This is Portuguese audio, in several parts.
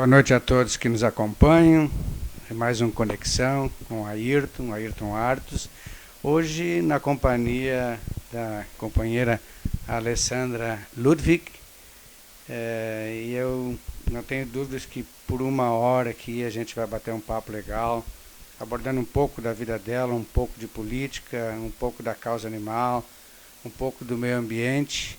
Boa noite a todos que nos acompanham. É mais um Conexão com Ayrton Artos. Hoje na companhia da companheira Alessandra Ludwig. E eu não tenho dúvidas que por uma hora aqui a gente vai bater um papo legal, abordando um pouco da vida dela, um pouco de política, um pouco da causa animal, um pouco do meio ambiente,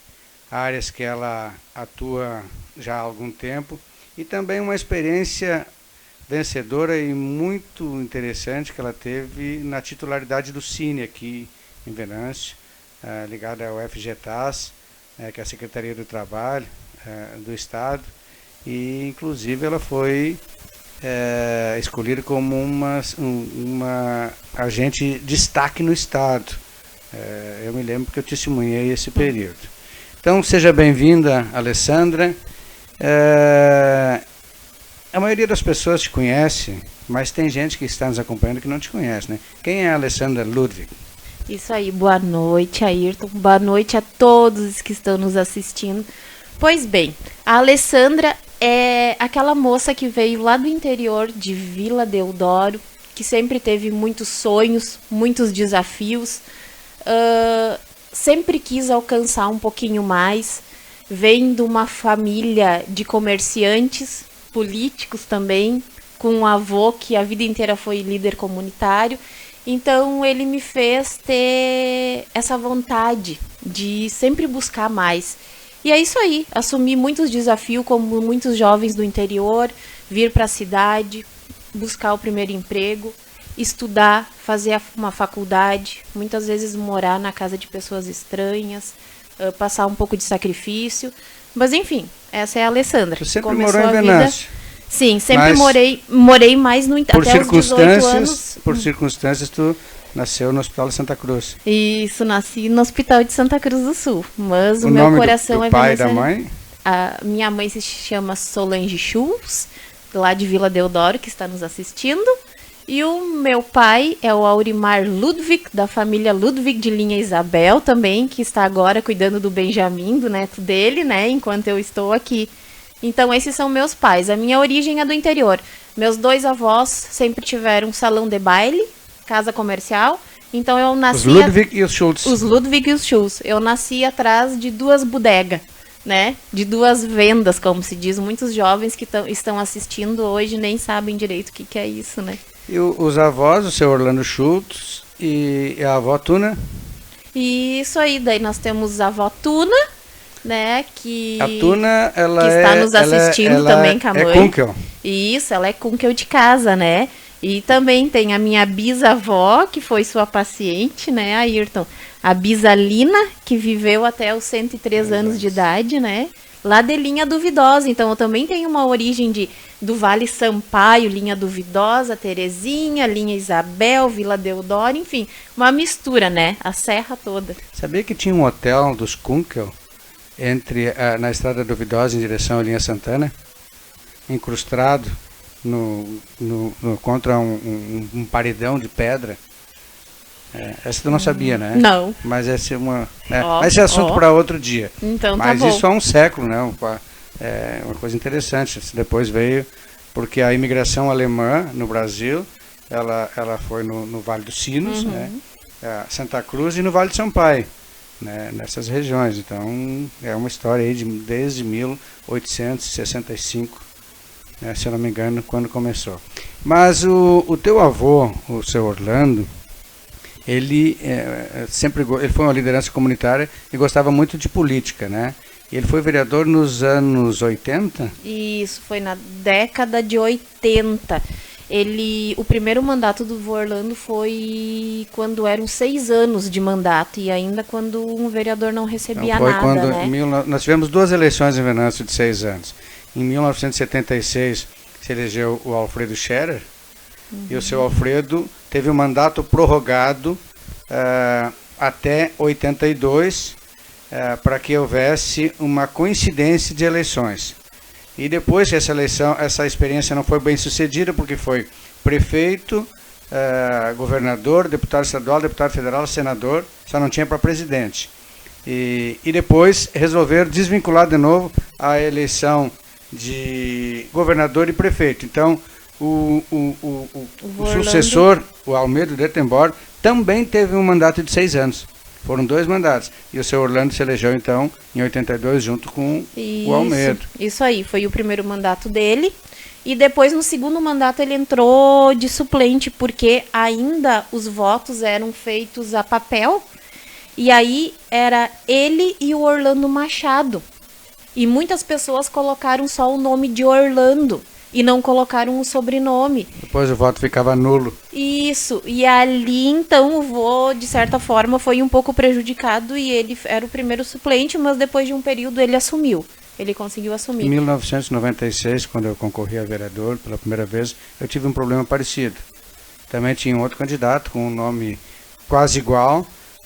áreas que ela atua já há algum tempo, e também uma experiência vencedora e muito interessante que ela teve na titularidade do Cine aqui em Venâncio, ligada ao FGTAS, que é a Secretaria do Trabalho do Estado, e inclusive ela foi escolhida como uma agente destaque no Estado. Eu me lembro que eu testemunhei esse período. Então, seja bem-vinda, Alessandra. A maioria das pessoas te conhece, mas tem gente que está nos acompanhando que não te conhece, né? Quem é a Alessandra Ludwig? Isso aí, boa noite, Ayrton. Boa noite a todos que estão nos assistindo. Pois bem, a Alessandra é aquela moça que veio lá do interior de Vila Deodoro, que sempre teve muitos sonhos, muitos desafios, sempre quis alcançar um pouquinho mais. Vem de uma família de comerciantes, políticos também, com um avô que a vida inteira foi líder comunitário. Então ele me fez ter essa vontade de sempre buscar mais. E é isso aí, assumi muitos desafios como muitos jovens do interior, vir para a cidade, buscar o primeiro emprego, estudar, fazer uma faculdade, muitas vezes morar na casa de pessoas estranhas, passar um pouco de sacrifício. Mas enfim, essa é a Alessandra. Você sempre morou em Venâncio? Sim, sempre morei mais no até os 18 anos. Por circunstâncias, tu nasceu no Hospital de Santa Cruz. Isso, nasci no Hospital de Santa Cruz do Sul. Mas o meu coração do é pai e da mãe? A minha mãe se chama Solange Schultz, lá de Vila Deodoro, que está nos assistindo. E o meu pai é o Aurimar Ludwig, da família Ludwig de linha Isabel também, que está agora cuidando do Benjamin, do neto dele, né, enquanto eu estou aqui. Então esses são meus pais. A minha origem é do interior. Meus dois avós sempre tiveram um salão de baile, casa comercial. Então eu nasci... Os Ludwig e os Schultz. Os Ludwig e os Schultz. Eu nasci atrás de duas bodegas, né, de duas vendas, como se diz. Muitos jovens que estão assistindo hoje nem sabem direito o que é isso, né. E os avós, o seu Orlando Schultz e a avó Tuna? Isso aí, daí nós temos a avó Tuna, né, que a Tuna, ela que está nos assistindo também com a mãe. É Kunkel. Isso, ela é Kunkel de casa, né? E também tem a minha bisavó, que foi sua paciente, né, Ayrton? A bisalina, que viveu até os 103 anos de idade, né? Lá de linha duvidosa. Então eu também tenho uma origem do Vale Sampaio, linha duvidosa, Terezinha, linha Isabel, Vila Deodoro, enfim, uma mistura, né? A serra toda. Sabia que tinha um hotel dos Kunkel na Estrada Duvidosa em direção à linha Santana, incrustado contra um paredão de pedra? Essa tu não sabia, né? Não. Mas essa é mas esse é assunto para outro dia. Então mas tá bom. Isso há um século, né? É uma coisa interessante. Depois veio, porque a imigração alemã no Brasil, ela foi no Vale dos Sinos, né? Santa Cruz e no Vale de Sampaio, né? Nessas regiões. Então é uma história aí desde 1865, né? Se eu não me engano, quando começou. Mas o teu avô, o seu Orlando, ele foi uma liderança comunitária e gostava muito de política, né? Ele foi vereador nos anos 80? Isso, foi na década de 80. O primeiro mandato do Orlando foi quando eram 6 anos de mandato e ainda quando um vereador não recebia nada, né? Nós tivemos 2 eleições em Venâncio de 6 anos. Em 1976 se elegeu o Alfredo Scherer. E o seu Alfredo teve um mandato prorrogado até 82 para que houvesse uma coincidência de eleições. E depois que essa experiência não foi bem sucedida, porque foi prefeito, governador, deputado estadual, deputado federal, senador, só não tinha para presidente. E depois resolveram desvincular de novo a eleição de governador e prefeito. Então, o sucessor, o Almeida Dettenborn, também teve um mandato de 6 anos. Foram 2 mandatos. E o seu Orlando se elegeu, então, em 82, junto com o Almeida. Isso aí, foi o primeiro mandato dele. E depois, no segundo mandato, ele entrou de suplente, porque ainda os votos eram feitos a papel. E aí era ele e o Orlando Machado. E muitas pessoas colocaram só o nome de Orlando e não colocaram o sobrenome. Depois o voto ficava nulo. Isso, e ali então o vô, de certa forma, foi um pouco prejudicado e ele era o primeiro suplente, mas depois de um período ele assumiu. Ele conseguiu assumir. Em 1996, quando eu concorri a vereador pela primeira vez, eu tive um problema parecido. Também tinha um outro candidato com um nome quase igual,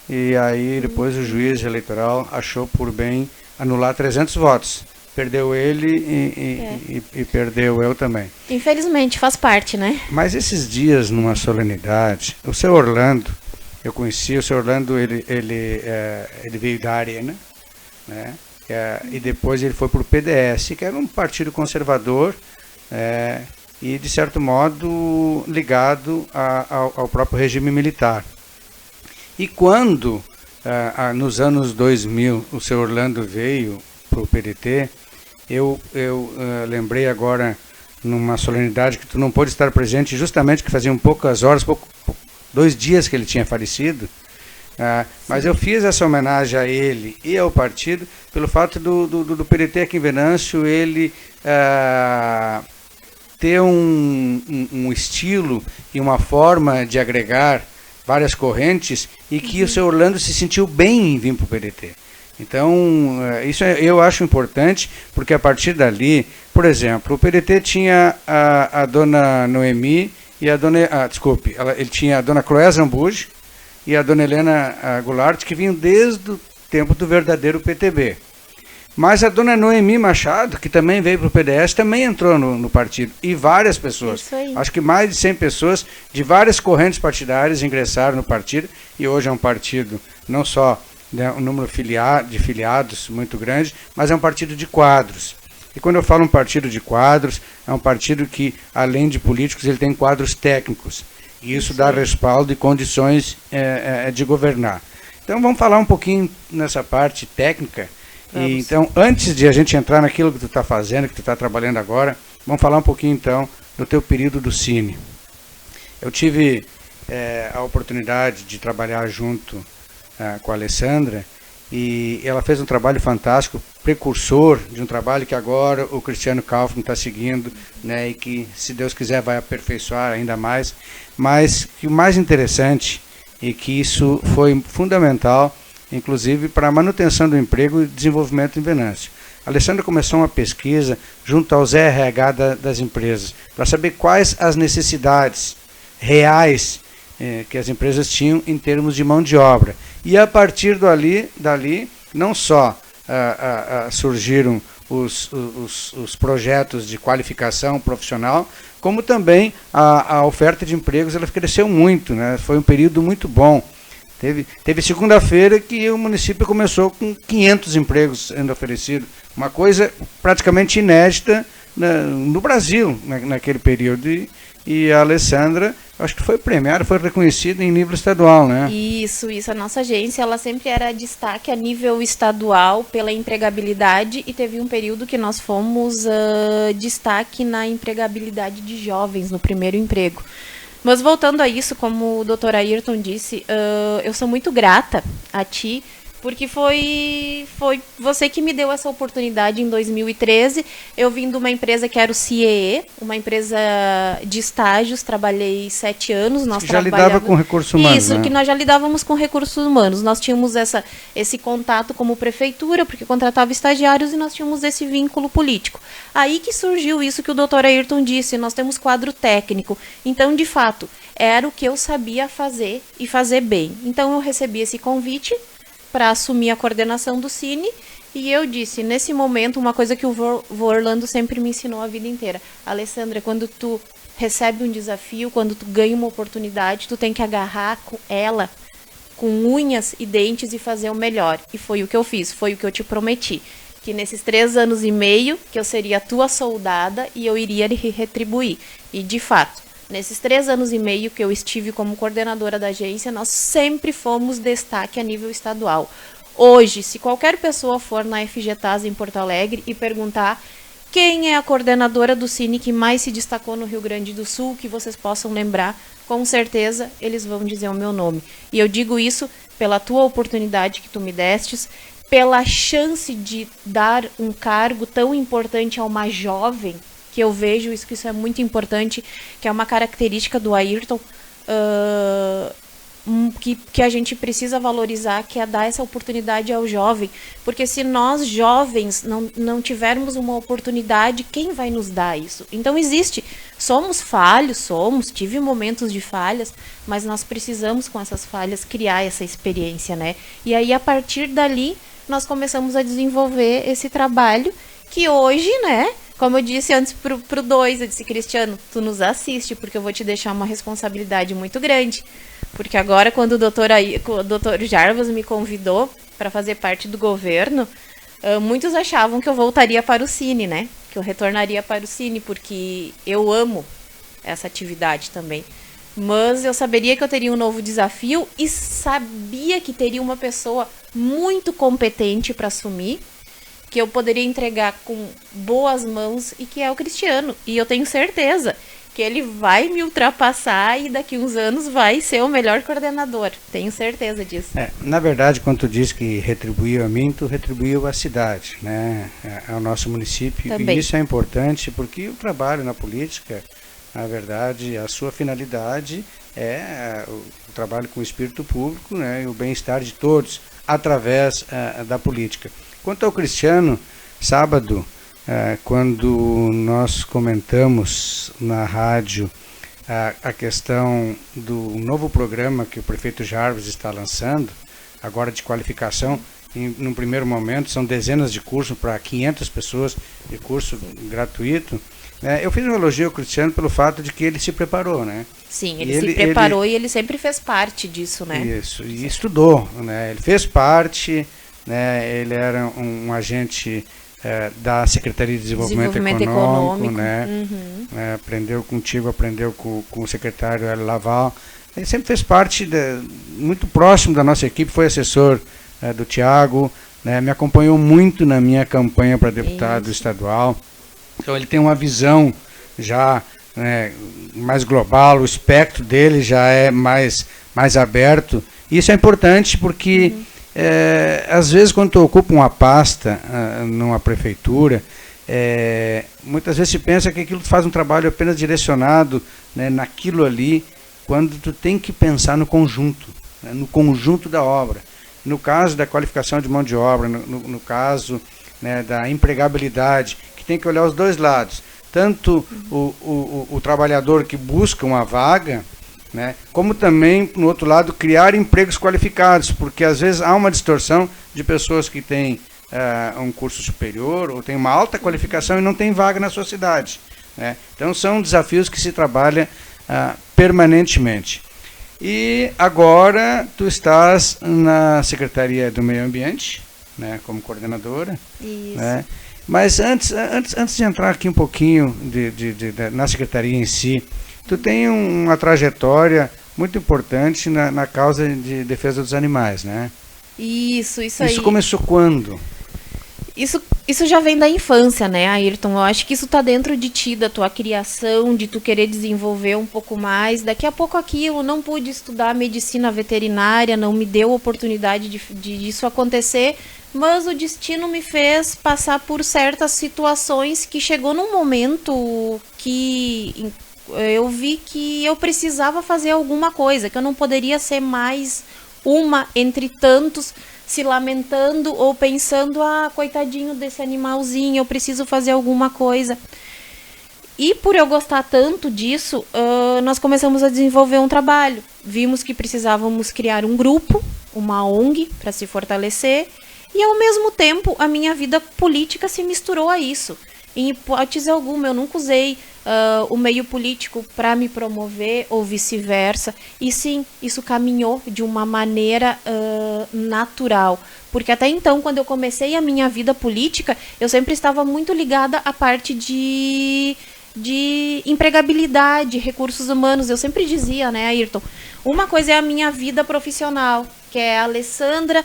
e aí depois o juiz eleitoral achou por bem anular 300 votos. Perdeu ele e perdeu eu também. Infelizmente, faz parte, né? Mas esses dias, numa solenidade, o seu Orlando, eu conheci o seu Orlando, ele veio da Arena, né? E depois ele foi para o PDS, que era um partido conservador, e de certo modo ligado ao próprio regime militar. E quando, nos anos 2000, o seu Orlando veio para o PDT, eu lembrei agora, numa solenidade que tu não pôde estar presente, justamente que faziam poucas horas, 2 dias que ele tinha falecido, mas eu fiz essa homenagem a ele e ao partido pelo fato do PDT aqui em Venâncio ele ter um estilo e uma forma de agregar várias correntes e que o seu Orlando se sentiu bem em vir para o PDT. Então, isso eu acho importante, porque a partir dali, por exemplo, o PDT tinha a dona Noemi e a dona... ele tinha a dona Cloé Zambuji e a dona Helena Goulart, que vinham desde o tempo do verdadeiro PTB. Mas a dona Noemi Machado, que também veio para o PDS, também entrou no partido. E várias pessoas, acho que mais de 100 pessoas de várias correntes partidárias ingressaram no partido. E hoje é um partido não só um número de filiados muito grande, mas é um partido de quadros. E quando eu falo um partido de quadros, é um partido que, além de políticos, ele tem quadros técnicos. E isso dá respaldo e condições de governar. Então vamos falar um pouquinho nessa parte técnica. E, então, antes de a gente entrar naquilo que tu está fazendo, que tu está trabalhando agora, vamos falar um pouquinho então do teu período do Cine. Eu tive a oportunidade de trabalhar junto com a Alessandra, e ela fez um trabalho fantástico, precursor de um trabalho que agora o Cristiano Kaufmann está seguindo, né, e que, se Deus quiser, vai aperfeiçoar ainda mais. Mas que o mais interessante é que isso foi fundamental, inclusive para a manutenção do emprego e desenvolvimento em Venâncio. A Alessandra começou uma pesquisa junto ao RH das empresas, para saber quais as necessidades reais que as empresas tinham em termos de mão de obra. E a partir dali não só surgiram os projetos de qualificação profissional, como também a oferta de empregos, ela cresceu muito, né? Foi um período muito bom. Teve segunda-feira que o município começou com 500 empregos sendo oferecidos, uma coisa praticamente inédita no Brasil naquele período. E a Alessandra, acho que foi premiada, foi reconhecida em nível estadual, né? Isso. A nossa agência, ela sempre era destaque a nível estadual pela empregabilidade, e teve um período que nós fomos destaque na empregabilidade de jovens no primeiro emprego. Mas voltando a isso, como o Dr. Ayrton disse, eu sou muito grata a ti, porque foi você que me deu essa oportunidade em 2013. Eu vim de uma empresa que era o CIEE, uma empresa de estágios, trabalhei 7 anos. Nós já lidava com recursos humanos, isso, né? Que nós já lidávamos com recursos humanos. Nós tínhamos esse contato como prefeitura, porque contratava estagiários, e nós tínhamos esse vínculo político. Aí que surgiu isso que o Dr. Ayrton disse, nós temos quadro técnico. Então, de fato, era o que eu sabia fazer e fazer bem. Então, eu recebi esse convite para assumir a coordenação do Cine, e eu disse, nesse momento, uma coisa que o vô Orlando sempre me ensinou a vida inteira: Alessandra, quando tu recebe um desafio, quando tu ganha uma oportunidade, tu tem que agarrar ela com unhas e dentes e fazer o melhor. E foi o que eu fiz, foi o que eu te prometi, que nesses 3 anos e meio que eu seria a tua soldada e eu iria lhe retribuir. E, de fato, nesses 3 anos e meio que eu estive como coordenadora da agência, nós sempre fomos destaque a nível estadual. Hoje, se qualquer pessoa for na FGTAS em Porto Alegre e perguntar quem é a coordenadora do Cine que mais se destacou no Rio Grande do Sul, que vocês possam lembrar, com certeza eles vão dizer o meu nome. E eu digo isso pela tua oportunidade que tu me destes, pela chance de dar um cargo tão importante a uma jovem, que eu vejo isso, que isso é muito importante, que é uma característica do Ayrton, que a gente precisa valorizar, que é dar essa oportunidade ao jovem. Porque se nós, jovens, não tivermos uma oportunidade, quem vai nos dar isso? Então existe. Somos falhos, tive momentos de falhas, mas nós precisamos, com essas falhas, criar essa experiência, né? E aí, a partir dali, nós começamos a desenvolver esse trabalho, que hoje, né, como eu disse antes pro 2, eu disse, Cristiano, tu nos assiste, porque eu vou te deixar uma responsabilidade muito grande. Porque agora, quando o doutor Jarbas me convidou para fazer parte do governo, muitos achavam que eu voltaria para o Cine, né? Que eu retornaria para o Cine, porque eu amo essa atividade também. Mas eu saberia que eu teria um novo desafio e sabia que teria uma pessoa muito competente para assumir, que eu poderia entregar com boas mãos, e que é o Cristiano. E eu tenho certeza que ele vai me ultrapassar e daqui uns anos vai ser o melhor coordenador. Tenho certeza disso. Na verdade, quando tu diz que retribuiu a mim, tu retribuiu a cidade, né? Ao nosso município. Também. E isso é importante porque o trabalho na política, na verdade, a sua finalidade é o trabalho com o espírito público, né? E o bem-estar de todos através da política. Quanto ao Cristiano, sábado, quando nós comentamos na rádio a questão do novo programa que o prefeito Jarbas está lançando, agora de qualificação, num primeiro momento são dezenas de cursos para 500 pessoas, de curso gratuito, eu fiz um elogio ao Cristiano pelo fato de que ele se preparou, né? Sim, ele se preparou e ele sempre fez parte disso, né? Isso, e estudou, né? Ele fez parte, né? Ele era um agente da Secretaria de Desenvolvimento Econômico, né? Uhum. Aprendeu contigo, aprendeu com o secretário Hélio Laval. Ele sempre fez parte, muito próximo da nossa equipe, foi assessor do Tiago, né? Me acompanhou muito na minha campanha para deputado estadual. Então ele tem uma visão já, né, mais global, o espectro dele já é mais aberto. E isso é importante porque às vezes quando tu ocupa uma pasta numa prefeitura, muitas vezes se pensa que aquilo tu faz um trabalho apenas direcionado, né, naquilo ali, quando tu tem que pensar no conjunto, né, no conjunto da obra. No caso da qualificação de mão de obra, no caso, né, da empregabilidade, que tem que olhar os dois lados, tanto o trabalhador que busca uma vaga, né, como também, no outro lado, criar empregos qualificados, porque às vezes há uma distorção de pessoas que têm um curso superior ou têm uma alta qualificação e não tem vaga na sua cidade, né? Então são desafios que se trabalha permanentemente. E agora tu estás na Secretaria do Meio Ambiente, né, como coordenadora. Isso. Né? Mas antes de entrar aqui um pouquinho na Secretaria em si, tu tem uma trajetória muito importante na causa de defesa dos animais, né? Isso aí. Isso começou quando? Isso já vem da infância, né, Ayrton? Eu acho que isso tá dentro de ti, da tua criação, de tu querer desenvolver um pouco mais. Daqui a pouco aquilo, não pude estudar medicina veterinária, não me deu oportunidade de isso acontecer, mas o destino me fez passar por certas situações que chegou num momento que eu vi que eu precisava fazer alguma coisa, que eu não poderia ser mais uma entre tantos se lamentando ou pensando, coitadinho desse animalzinho, eu preciso fazer alguma coisa. E por eu gostar tanto disso, nós começamos a desenvolver um trabalho. Vimos que precisávamos criar um grupo, uma ONG, para se fortalecer, e ao mesmo tempo a minha vida política se misturou a isso. Em hipótese alguma, eu nunca usei o meio político para me promover ou vice-versa. E sim, isso caminhou de uma maneira natural. Porque até então, quando eu comecei a minha vida política, eu sempre estava muito ligada à parte de empregabilidade, recursos humanos. Eu sempre dizia, né, Ayrton, uma coisa é a minha vida profissional, que é a Alessandra,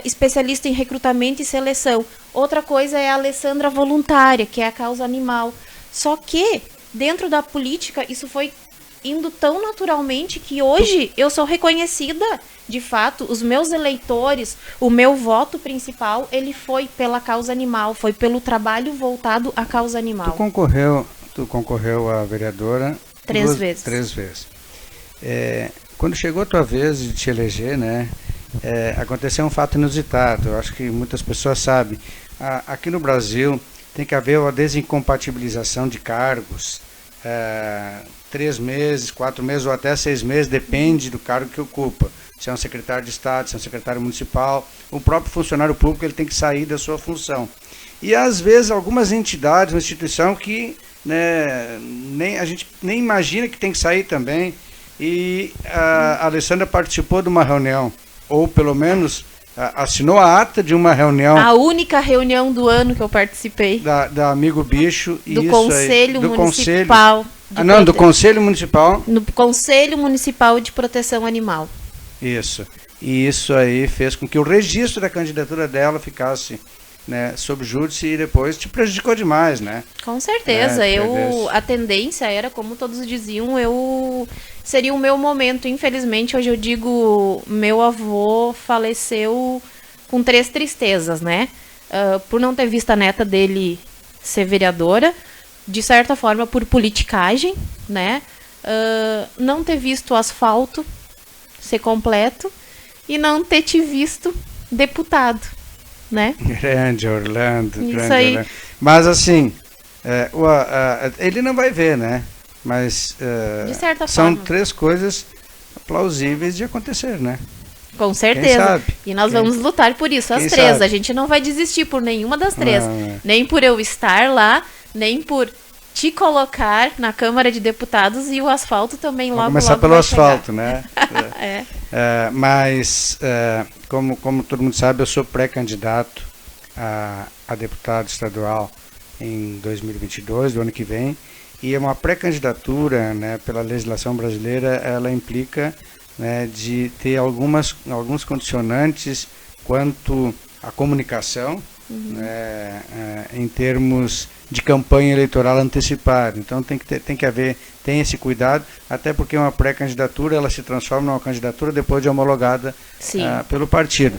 especialista em recrutamento e seleção. Outra coisa é a Alessandra voluntária, que é a causa animal. Só que, dentro da política, isso foi indo tão naturalmente que hoje eu sou reconhecida, de fato, os meus eleitores, o meu voto principal, ele foi pela causa animal, foi pelo trabalho voltado à causa animal. Tu concorreu a vereadora 3 vezes. 3 vezes. Quando chegou a tua vez de te eleger, né, aconteceu um fato inusitado, eu acho que muitas pessoas sabem. Aqui no Brasil tem que haver uma desincompatibilização de cargos, 3 meses, 4 meses ou até 6 meses, depende do cargo que ocupa. Se é um secretário de Estado, se é um secretário municipal, o próprio funcionário público ele tem que sair da sua função. E às vezes algumas entidades, uma instituição que, né, a gente nem imagina que tem que sair também. E a Alessandra participou de uma reunião, ou pelo menos assinou a ata de uma reunião. A única reunião do ano que eu participei. Da Amigo Bicho. Do Conselho Municipal. Do Conselho Municipal. No Conselho Municipal de Proteção Animal. Isso. E isso aí fez com que o registro da candidatura dela ficasse, né, sob júdice e depois te prejudicou demais, né? Com certeza. A tendência era, como todos diziam, seria o meu momento. Infelizmente, hoje eu digo, meu avô faleceu com 3 tristezas, né? Por não ter visto a neta dele ser vereadora, de certa forma por politicagem, né? Não ter visto o asfalto ser completo e não ter te visto deputado, né? Grande Orlando, isso grande aí. Orlando. Mas assim, ele não vai ver, né? Mas de certa são forma. 3 coisas plausíveis de acontecer, né? Com certeza. Quem sabe? E nós vamos lutar por isso, as 3. Sabe? A gente não vai desistir por nenhuma das 3. Não. Nem por eu estar lá, nem por te colocar na Câmara de Deputados e o asfalto também logo, começar logo pelo vai asfalto, chegar. né? Mas, como todo mundo sabe, eu sou pré-candidato a deputado estadual em 2022, do ano que vem, e é uma pré-candidatura, né, pela legislação brasileira, ela implica, né, de ter alguns condicionantes quanto à comunicação, né, em termos de campanha eleitoral antecipada. Então tem esse cuidado, até porque uma pré-candidatura ela se transforma numa candidatura depois de homologada pelo partido.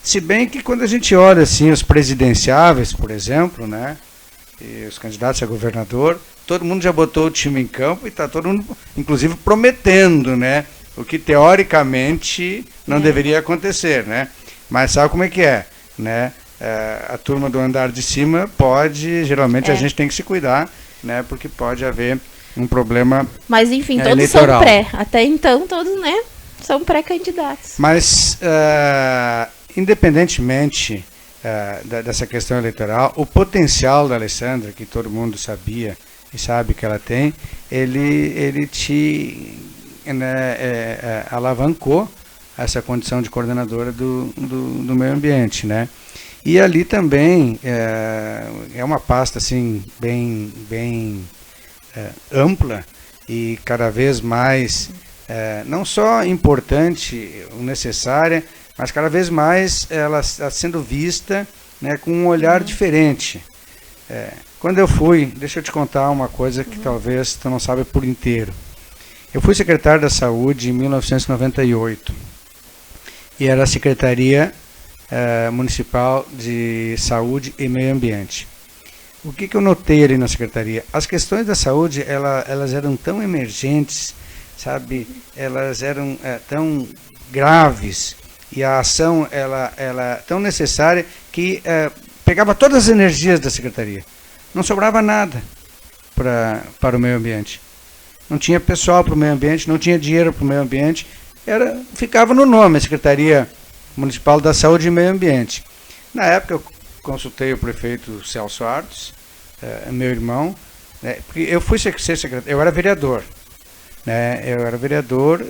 Se bem que quando a gente olha assim os presidenciáveis, por exemplo, né, e os candidatos a governador, todo mundo já botou o time em campo e está todo mundo, inclusive, prometendo, né, o que teoricamente não deveria acontecer, né? Mas sabe como é que é, né? A turma do andar de cima geralmente a gente tem que se cuidar, né? Porque pode haver um problema. Mas enfim, todos eleitoral. são pré. Até então, todos, né, são pré-candidatos. Mas, independentemente dessa questão eleitoral, o potencial da Alessandra, que todo mundo sabia e sabe que ela tem, ele te alavancou essa condição de coordenadora do meio ambiente, né? E ali também é uma pasta assim bem ampla e cada vez mais não só importante, necessária, mas cada vez mais ela está sendo vista, né, com um olhar diferente. Quando eu fui, deixa eu te contar uma coisa que talvez tu não saiba por inteiro. Eu fui secretário da Saúde em 1998 e era a Secretaria Municipal de Saúde e Meio Ambiente. O que eu notei ali na Secretaria? As questões da saúde, elas eram tão emergentes, sabe? Elas eram tão graves e a ação ela tão necessária que pegava todas as energias da Secretaria. Não sobrava nada para o meio ambiente. Não tinha pessoal para o meio ambiente, não tinha dinheiro para o meio ambiente, ficava no nome, a Secretaria Municipal da Saúde e Meio Ambiente. Na época eu consultei o prefeito Celso Ardos, meu irmão, né? Porque eu fui ser secretário, eu era vereador, né? Eu era vereador,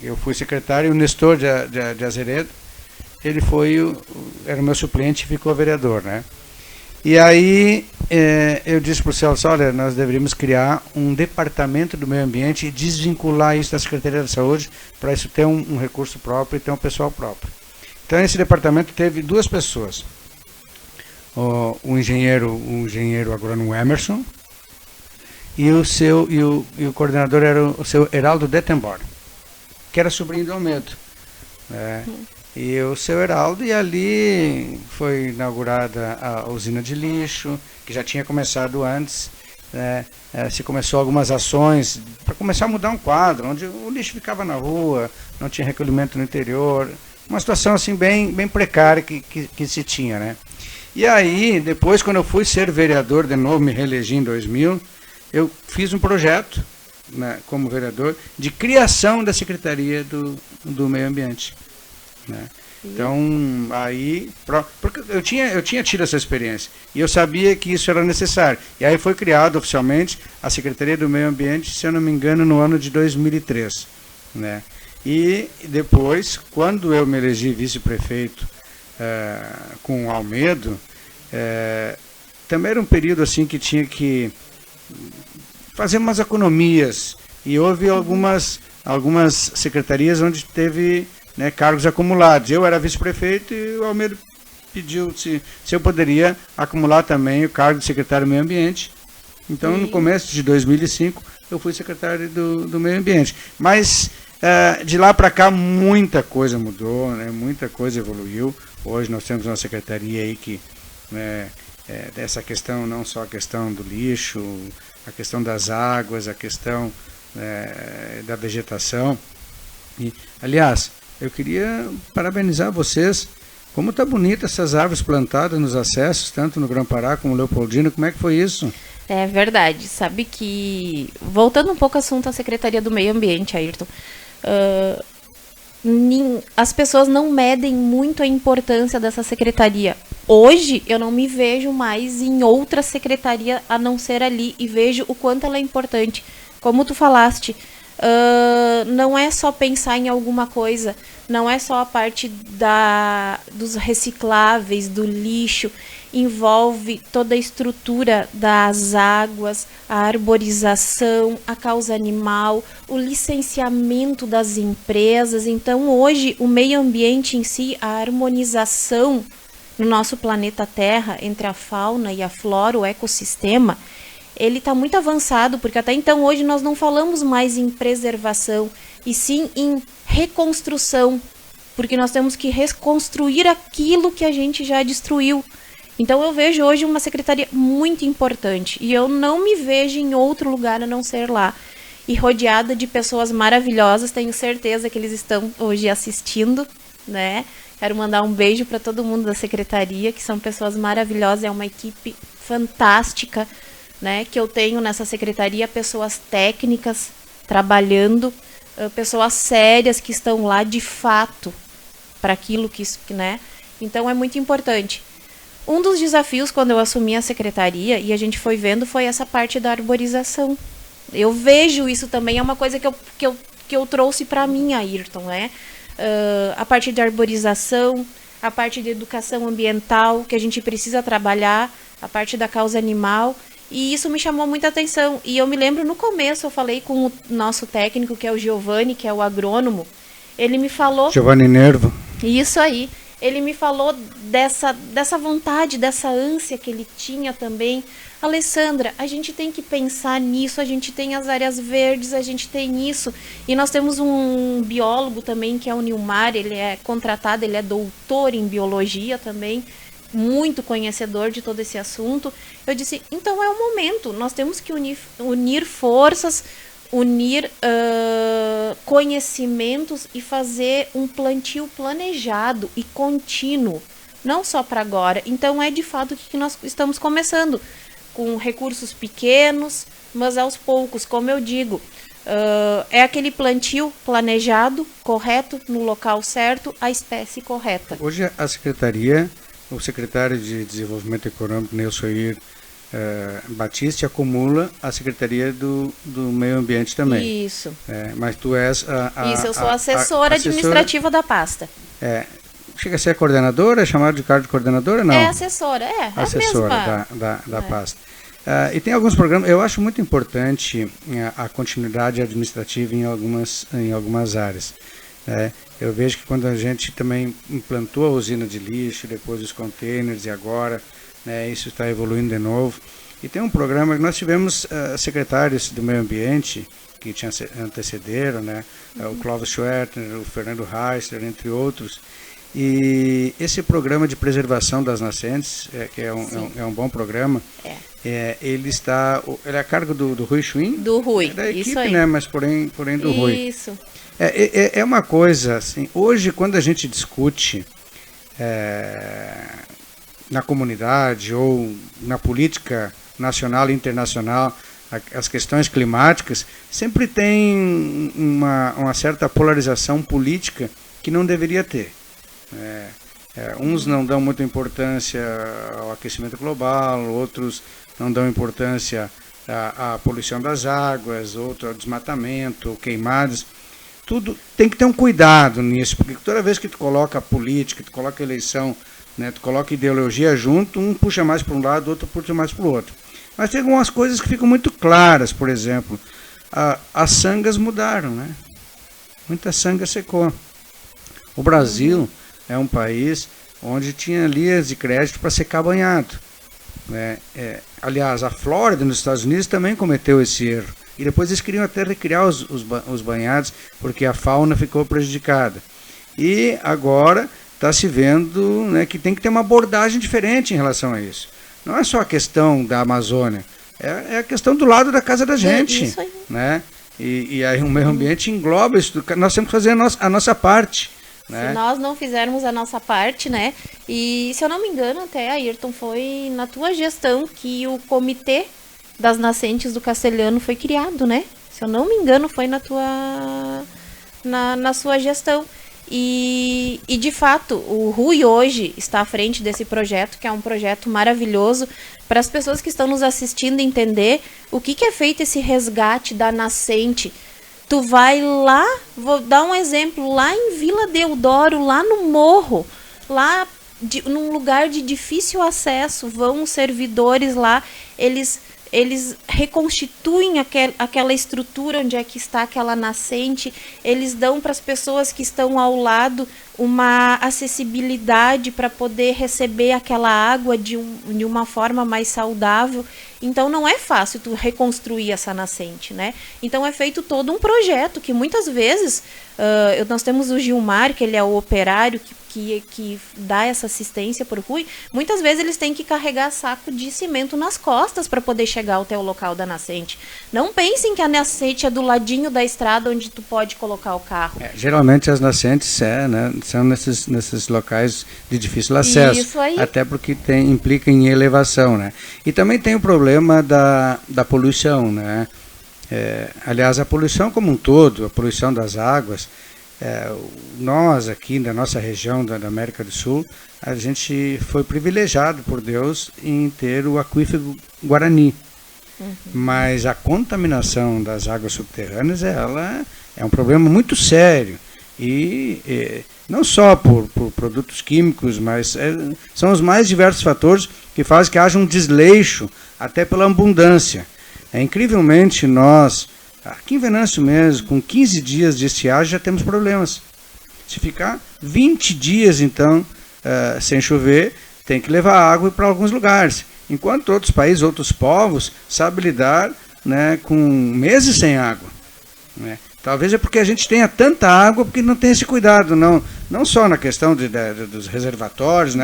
eu fui secretário, e o Nestor de Azeredo, ele era o meu suplente e ficou vereador, né? E aí eu disse para o Celso, olha, nós deveríamos criar um departamento do meio ambiente e desvincular isso da Secretaria da Saúde para isso ter um recurso próprio e ter um pessoal próprio. Então esse departamento teve 2 pessoas, o engenheiro agrônomo Emerson e o coordenador era o seu Heraldo Dettenborn, que era sobrinho do Almedo, né? E o seu Heraldo, e ali foi inaugurada a usina de lixo, que já tinha começado antes, né? Se começou algumas ações para começar a mudar um quadro, onde o lixo ficava na rua, não tinha recolhimento no interior, uma situação assim bem precária que se tinha, né? E aí, depois, quando eu fui ser vereador de novo, me reelegi em 2000, eu fiz um projeto, né, como vereador, de criação da Secretaria do Meio Ambiente, né? Então, aí, porque eu tinha tido essa experiência e eu sabia que isso era necessário. E aí foi criado oficialmente a Secretaria do Meio Ambiente, se eu não me engano, no ano de 2003, né? E depois, quando eu me elegi vice-prefeito com o Almedo, também era um período assim que tinha que fazer umas economias, e houve algumas secretarias onde teve, né, cargos acumulados. Eu era vice-prefeito e o Almedo pediu se eu poderia acumular também o cargo de secretário do Meio Ambiente. Então, no começo de 2005, eu fui secretário do Meio Ambiente. Mas, de lá para cá, muita coisa mudou, né, muita coisa evoluiu. Hoje nós temos uma secretaria aí que, dessa questão, não só a questão do lixo, a questão das águas, a questão da vegetação. E, aliás, eu queria parabenizar vocês. Como está bonita essas árvores plantadas nos acessos, tanto no Grão-Pará como no Leopoldina. Como é que foi isso? É verdade. Sabe que, voltando um pouco ao assunto da Secretaria do Meio Ambiente, Ayrton, as pessoas não medem muito a importância dessa secretaria. Hoje, eu não me vejo mais em outra secretaria a não ser ali, e vejo o quanto ela é importante. Como tu falaste, não é só pensar em alguma coisa, não é só a parte dos recicláveis, do lixo, envolve toda a estrutura das águas, a arborização, a causa animal, o licenciamento das empresas. Então, hoje, o meio ambiente em si, a harmonização no nosso planeta Terra, entre a fauna e a flora, o ecossistema, ele está muito avançado, porque até então hoje nós não falamos mais em preservação, e sim em reconstrução, porque nós temos que reconstruir aquilo que a gente já destruiu. Então eu vejo hoje uma secretaria muito importante, e eu não me vejo em outro lugar a não ser lá. E rodeada de pessoas maravilhosas, tenho certeza que eles estão hoje assistindo, né? Quero mandar um beijo para todo mundo da secretaria, que são pessoas maravilhosas, é uma equipe fantástica, né, que eu tenho nessa secretaria, pessoas técnicas trabalhando, pessoas sérias que estão lá de fato para aquilo que, né? Então é muito importante. Um dos desafios quando eu assumi a secretaria, e a gente foi vendo, foi essa parte da arborização. Eu vejo isso também, é uma coisa que eu trouxe para mim, Ayrton, né? A parte de arborização, a parte de educação ambiental, que a gente precisa trabalhar, a parte da causa animal. E isso me chamou muita atenção. E eu me lembro, no começo, eu falei com o nosso técnico, que é o Giovanni, que é o agrônomo. Ele me falou... Giovanni Nervo. Isso aí. Ele me falou dessa vontade, dessa ânsia que ele tinha também. Alessandra, a gente tem que pensar nisso, a gente tem as áreas verdes, a gente tem isso. E nós temos um biólogo também, que é o Nilmar, ele é contratado, ele é doutor em biologia também, muito conhecedor de todo esse assunto. Eu disse, então é o momento, nós temos que unir forças, unir conhecimentos e fazer um plantio planejado e contínuo, não só para agora. Então é de fato que nós estamos começando, com recursos pequenos, mas aos poucos, como eu digo, é aquele plantio planejado, correto, no local certo, a espécie correta. Hoje a secretaria... O secretário de Desenvolvimento Econômico, Nelson Air, Batista acumula a Secretaria do Meio Ambiente também. Isso. Mas tu és Isso, eu sou assessora administrativa da pasta. Chega a ser a coordenadora, é chamado de cargo de coordenadora? Não. É assessora, assessora da pasta. E tem alguns programas, eu acho muito importante a continuidade administrativa em algumas áreas. Eu vejo que quando a gente também implantou a usina de lixo, depois os containers e agora, isso está evoluindo de novo. E tem um programa que nós tivemos secretários do meio ambiente que antecederam, o Clóvis Schwertner, o Fernando Reisler, entre outros. E esse programa de preservação das nascentes, que é um bom programa, ele é a cargo do Rui Schwinn? Do Rui, da equipe, isso aí. Mas porém do Rui. Isso. É uma coisa, assim, hoje quando a gente discute na comunidade ou na política nacional e internacional as questões climáticas, sempre tem uma certa polarização política que não deveria ter. Uns não dão muita importância ao aquecimento global, outros não dão importância à poluição das águas, outros ao desmatamento, queimadas. Tudo tem que ter um cuidado nisso, porque toda vez que tu coloca a política, tu coloca a eleição, tu coloca ideologia junto, um puxa mais para um lado, outro puxa mais para o outro. Mas tem algumas coisas que ficam muito claras, por exemplo, as sangas mudaram, muita sanga secou. O Brasil é um país onde tinha linhas de crédito para secar banhado. Aliás, a Flórida, nos Estados Unidos, também cometeu esse erro. E depois eles queriam até recriar os banhados, porque a fauna ficou prejudicada. E agora está se vendo que tem que ter uma abordagem diferente em relação a isso. Não é só a questão da Amazônia, é a questão do lado da casa da gente. Isso aí. E aí o meio ambiente engloba isso. Nós temos que fazer a nossa parte. Se nós não fizermos a nossa parte, e se eu não me engano, até, Ayrton, foi na tua gestão que o Comitê das Nascentes do Castelhano foi criado, Se eu não me engano, foi na sua gestão. E de fato, o Rui hoje está à frente desse projeto, que é um projeto maravilhoso para as pessoas que estão nos assistindo entender o que é feito esse resgate da nascente. Tu vai lá, vou dar um exemplo, lá em Vila Deodoro, lá no morro, lá num lugar de difícil acesso, vão os servidores lá, eles reconstituem aquela estrutura onde é que está aquela nascente, eles dão para as pessoas que estão ao lado uma acessibilidade para poder receber aquela água de uma forma mais saudável. Então não é fácil tu reconstruir essa nascente, Então é feito todo um projeto que muitas vezes, nós temos o Gilmar, que ele é o operário que dá essa assistência para o Rui, muitas vezes eles têm que carregar saco de cimento nas costas para poder chegar até o local da nascente. Não pensem que a nascente é do ladinho da estrada onde tu pode colocar o carro. Geralmente as nascentes são nesses locais de difícil acesso. Isso aí. Até porque implica em elevação, E também tem o problema da poluição, aliás, a poluição como um todo, a poluição das águas, nós aqui na nossa região da América do Sul, a gente foi privilegiado por Deus em ter o aquífero Guarani. Mas a contaminação das águas subterrâneas, ela é um problema muito sério. E não só por produtos químicos, mas são os mais diversos fatores que fazem que haja um desleixo, até pela abundância. Incrivelmente, nós, aqui em Venâncio mesmo, com 15 dias de estiagem, já temos problemas. Se ficar 20 dias, então, sem chover, tem que levar água para alguns lugares. Enquanto outros países, outros povos, sabem lidar com meses sem água. Talvez é porque a gente tenha tanta água, porque não tem esse cuidado, não só na questão dos reservatórios,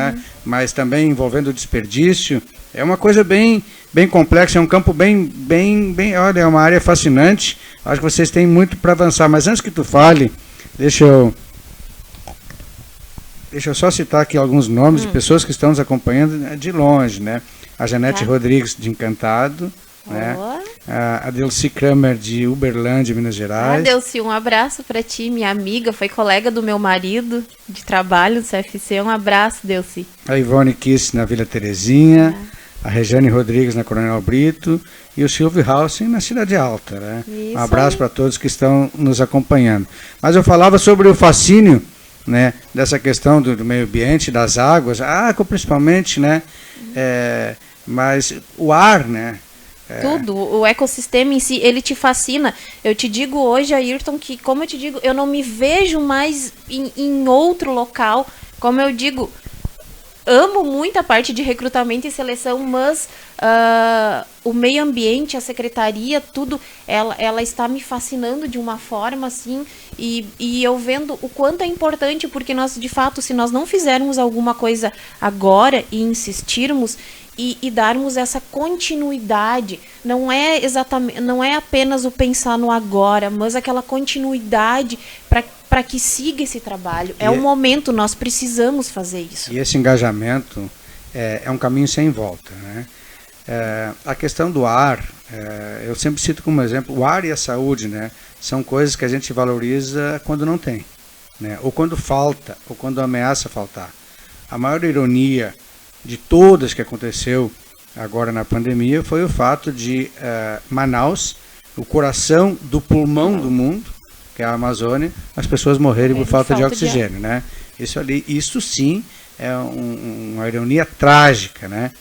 mas também envolvendo o desperdício. É uma coisa bem complexa, é um campo olha, é uma área fascinante. Acho que vocês têm muito para avançar, mas antes que tu fale, deixa eu só citar aqui alguns nomes de pessoas que estão nos acompanhando de longe, A Janete Rodrigues, de Encantado, a Delci Kramer, de Uberlândia, Minas Gerais. Delci, um abraço para ti, minha amiga, foi colega do meu marido de trabalho no CFC, um abraço, Delci. A Ivone Kiss, na Vila Terezinha, a Regiane Rodrigues na Coronel Brito e o Silvio Hausen na Cidade Alta, né? Isso, um abraço para todos que estão nos acompanhando. Mas eu falava sobre o fascínio, né, dessa questão do meio ambiente, das águas, principalmente, né? Mas o ar, né? Tudo, o ecossistema em si, ele te fascina. Eu te digo hoje, Ayrton, que, como eu te digo, eu não me vejo mais em outro local. Como eu digo, amo muito a parte de recrutamento e seleção, mas o meio ambiente, a secretaria, tudo, ela está me fascinando de uma forma assim, e eu vendo o quanto é importante, porque nós, de fato, se nós não fizermos alguma coisa agora e insistirmos e darmos essa continuidade, não é apenas o pensar no agora, mas aquela continuidade para que siga esse trabalho. É o momento, nós precisamos fazer isso. E esse engajamento é um caminho sem volta, né? A questão do ar, eu sempre cito como exemplo, o ar e a saúde, né? São coisas que a gente valoriza quando não tem, né? Ou quando falta, ou quando ameaça faltar. A maior ironia de todas que aconteceu agora na pandemia foi o fato de Manaus, o coração do pulmão do mundo, que é a Amazônia, as pessoas morrerem por falta de oxigênio, né? Isso sim é uma ironia trágica, né?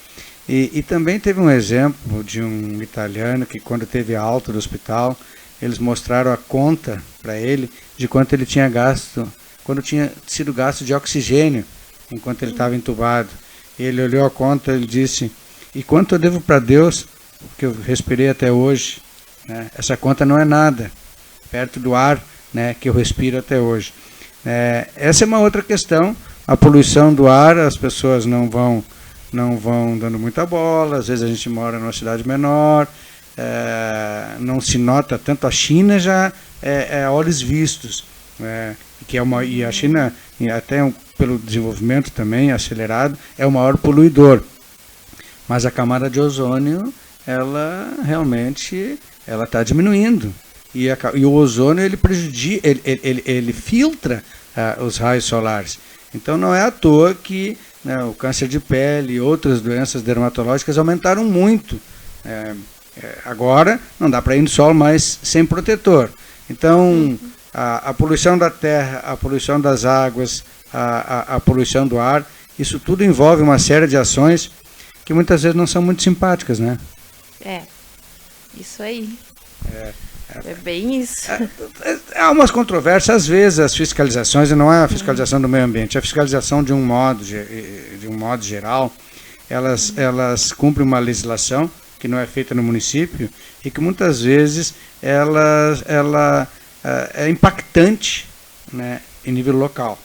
E também teve um exemplo de um italiano que, quando teve alta do hospital, eles mostraram a conta para ele de quanto ele tinha gasto, quando tinha sido gasto de oxigênio enquanto ele estava entubado. Ele olhou a conta e disse: e quanto eu devo para Deus, que eu respirei até hoje, né? Essa conta não é nada perto do ar, né, que eu respiro até hoje. Essa é uma outra questão, a poluição do ar, as pessoas não vão dando muita bola, às vezes a gente mora numa cidade menor, não se nota tanto. A China já é olhos vistos, e a China, até pelo desenvolvimento também acelerado, é o maior poluidor. Mas a camada de ozônio, ela realmente está diminuindo. E o ozônio, ele prejudica, ele filtra os raios solares. Então não é à toa que, né, o câncer de pele e outras doenças dermatológicas aumentaram muito. Agora não dá para ir no sol mais sem protetor. Então a poluição da terra, a poluição das águas, a poluição do ar, isso tudo envolve uma série de ações que muitas vezes não são muito simpáticas, né? Isso aí. É bem isso. Há umas controvérsias, às vezes as fiscalizações, e não é a fiscalização do meio ambiente, a fiscalização de um modo geral, elas cumprem uma legislação que não é feita no município e que muitas vezes ela é impactante, né, em nível local.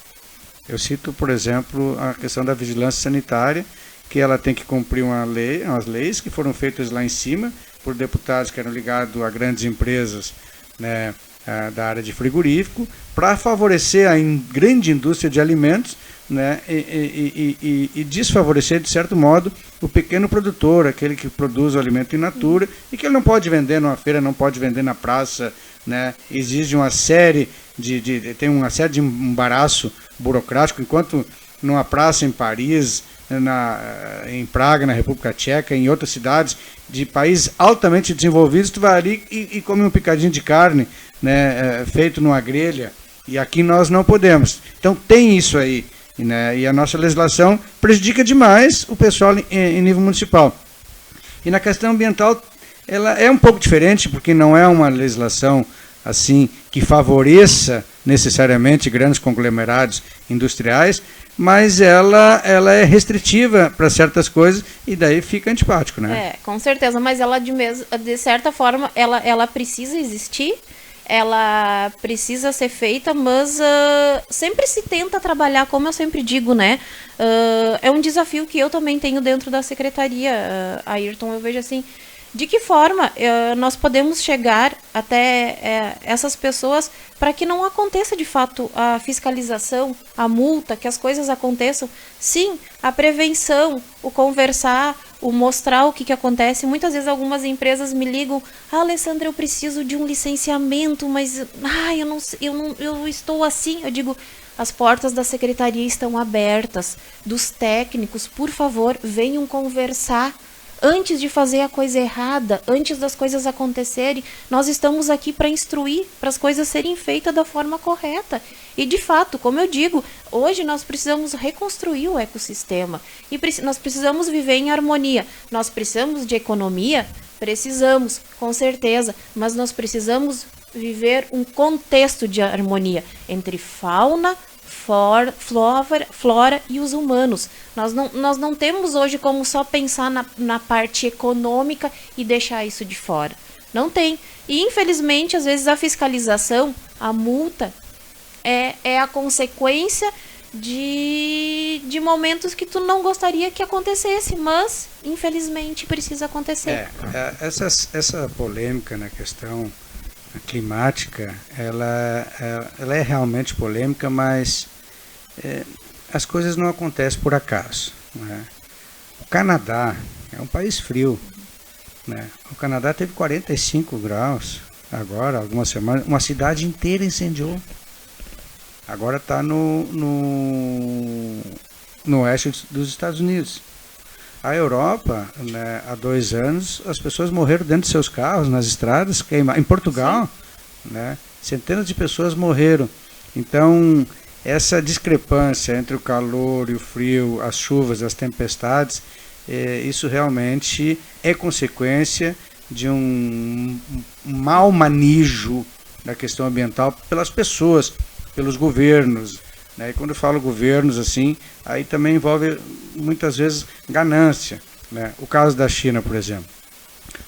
Eu cito, por exemplo, a questão da vigilância sanitária, que ela tem que cumprir umas leis que foram feitas lá em cima por deputados que eram ligados a grandes empresas, né, da área de frigorífico, para favorecer a grande indústria de alimentos, né, e desfavorecer, de certo modo, o pequeno produtor, aquele que produz o alimento in natura e que ele não pode vender numa feira, não pode vender na praça, né, exige uma série tem uma série de embaraço burocrático, enquanto numa praça em Paris, em Praga, na República Tcheca, em outras cidades de países altamente desenvolvidos, tu vai ali e come um picadinho de carne, né, feito numa grelha, e aqui nós não podemos. Então tem isso aí, né, e a nossa legislação prejudica demais o pessoal em nível municipal. E na questão ambiental, ela é um pouco diferente, porque não é uma legislação assim que favoreça necessariamente grandes conglomerados industriais, mas ela é restritiva para certas coisas e daí fica antipático, né? Com certeza, mas ela de certa forma ela precisa existir, ela precisa ser feita, mas sempre se tenta trabalhar, como eu sempre digo, né? É um desafio que eu também tenho dentro da secretaria, Ayrton. Eu vejo assim, de que forma nós podemos chegar até essas pessoas para que não aconteça de fato a fiscalização, a multa, que as coisas aconteçam. Sim, a prevenção, o conversar, o mostrar o que acontece. Muitas vezes algumas empresas me ligam: Alessandra, eu preciso de um licenciamento, mas eu estou assim. Eu digo: as portas da secretaria estão abertas, dos técnicos, por favor, venham conversar. antes de fazer a coisa errada, antes das coisas acontecerem. Nós estamos aqui para instruir, para as coisas serem feitas da forma correta. E, de fato, como eu digo, hoje nós precisamos reconstruir o ecossistema. E nós precisamos viver em harmonia. Nós precisamos de economia? Precisamos, com certeza. Mas nós precisamos viver um contexto de harmonia entre fauna, flora e os humanos. Nós não temos hoje como só pensar na parte econômica e deixar isso de fora. Não tem. E, infelizmente, às vezes a fiscalização, a multa, é a consequência de momentos que tu não gostaria que acontecesse, mas, infelizmente, precisa acontecer. Essa polêmica na questão climática, ela é realmente polêmica, mas as coisas não acontecem por acaso, né? O Canadá é um país frio, né? O Canadá teve 45 graus agora, algumas semanas, uma cidade inteira incendiou. Agora está no oeste dos Estados Unidos. A Europa, né, há 2 anos, as pessoas morreram dentro de seus carros, nas estradas, queimadas. Em Portugal, né, centenas de pessoas morreram. Então, essa discrepância entre o calor e o frio, as chuvas, as tempestades, isso realmente é consequência de um mau manejo da questão ambiental pelas pessoas, pelos governos, né? E quando eu falo governos, assim, aí também envolve muitas vezes ganância, né? O caso da China, por exemplo.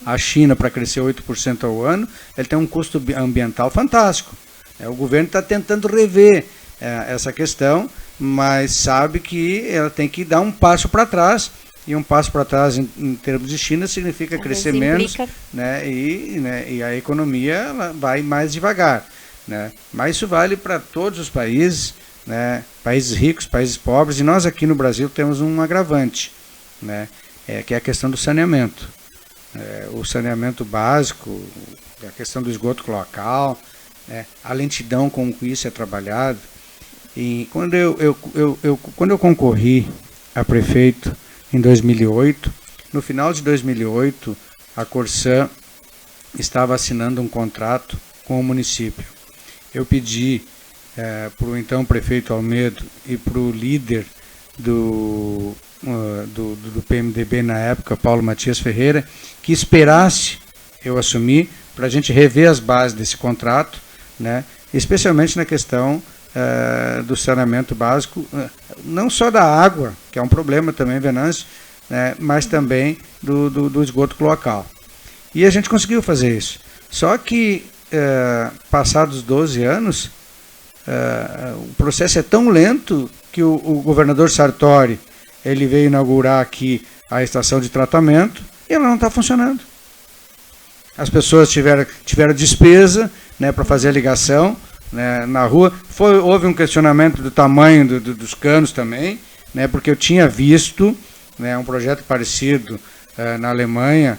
A China, para crescer 8% ao ano, ele tem um custo ambiental fantástico. O governo está tentando rever essa questão, mas sabe que ela tem que dar um passo para trás, e um passo para trás em termos de China significa crescer menos, né? E a economia ela vai mais devagar, né? Mas isso vale para todos os países, né? Países ricos, países pobres, e nós aqui no Brasil temos um agravante, né? Que é a questão do saneamento. O saneamento básico, a questão do esgoto cloacal, né? A lentidão com que isso é trabalhado. E quando eu concorri a prefeito em 2008, no final de 2008, a Corsã estava assinando um contrato com o município. Eu pedi para o então prefeito Almedo e para o líder do PMDB na época, Paulo Matias Ferreira, que esperasse eu assumir para a gente rever as bases desse contrato, né, especialmente na questão do saneamento básico, não só da água, que é um problema também, Venâncio, né, mas também do esgoto cloacal. E a gente conseguiu fazer isso. Só que, passados 12 anos, o processo é tão lento que o governador Sartori ele veio inaugurar aqui a estação de tratamento e ela não está funcionando. As pessoas tiveram despesa, né, para fazer a ligação, né, na rua. Houve um questionamento do tamanho dos canos também, né, porque eu tinha visto, né, um projeto parecido na Alemanha,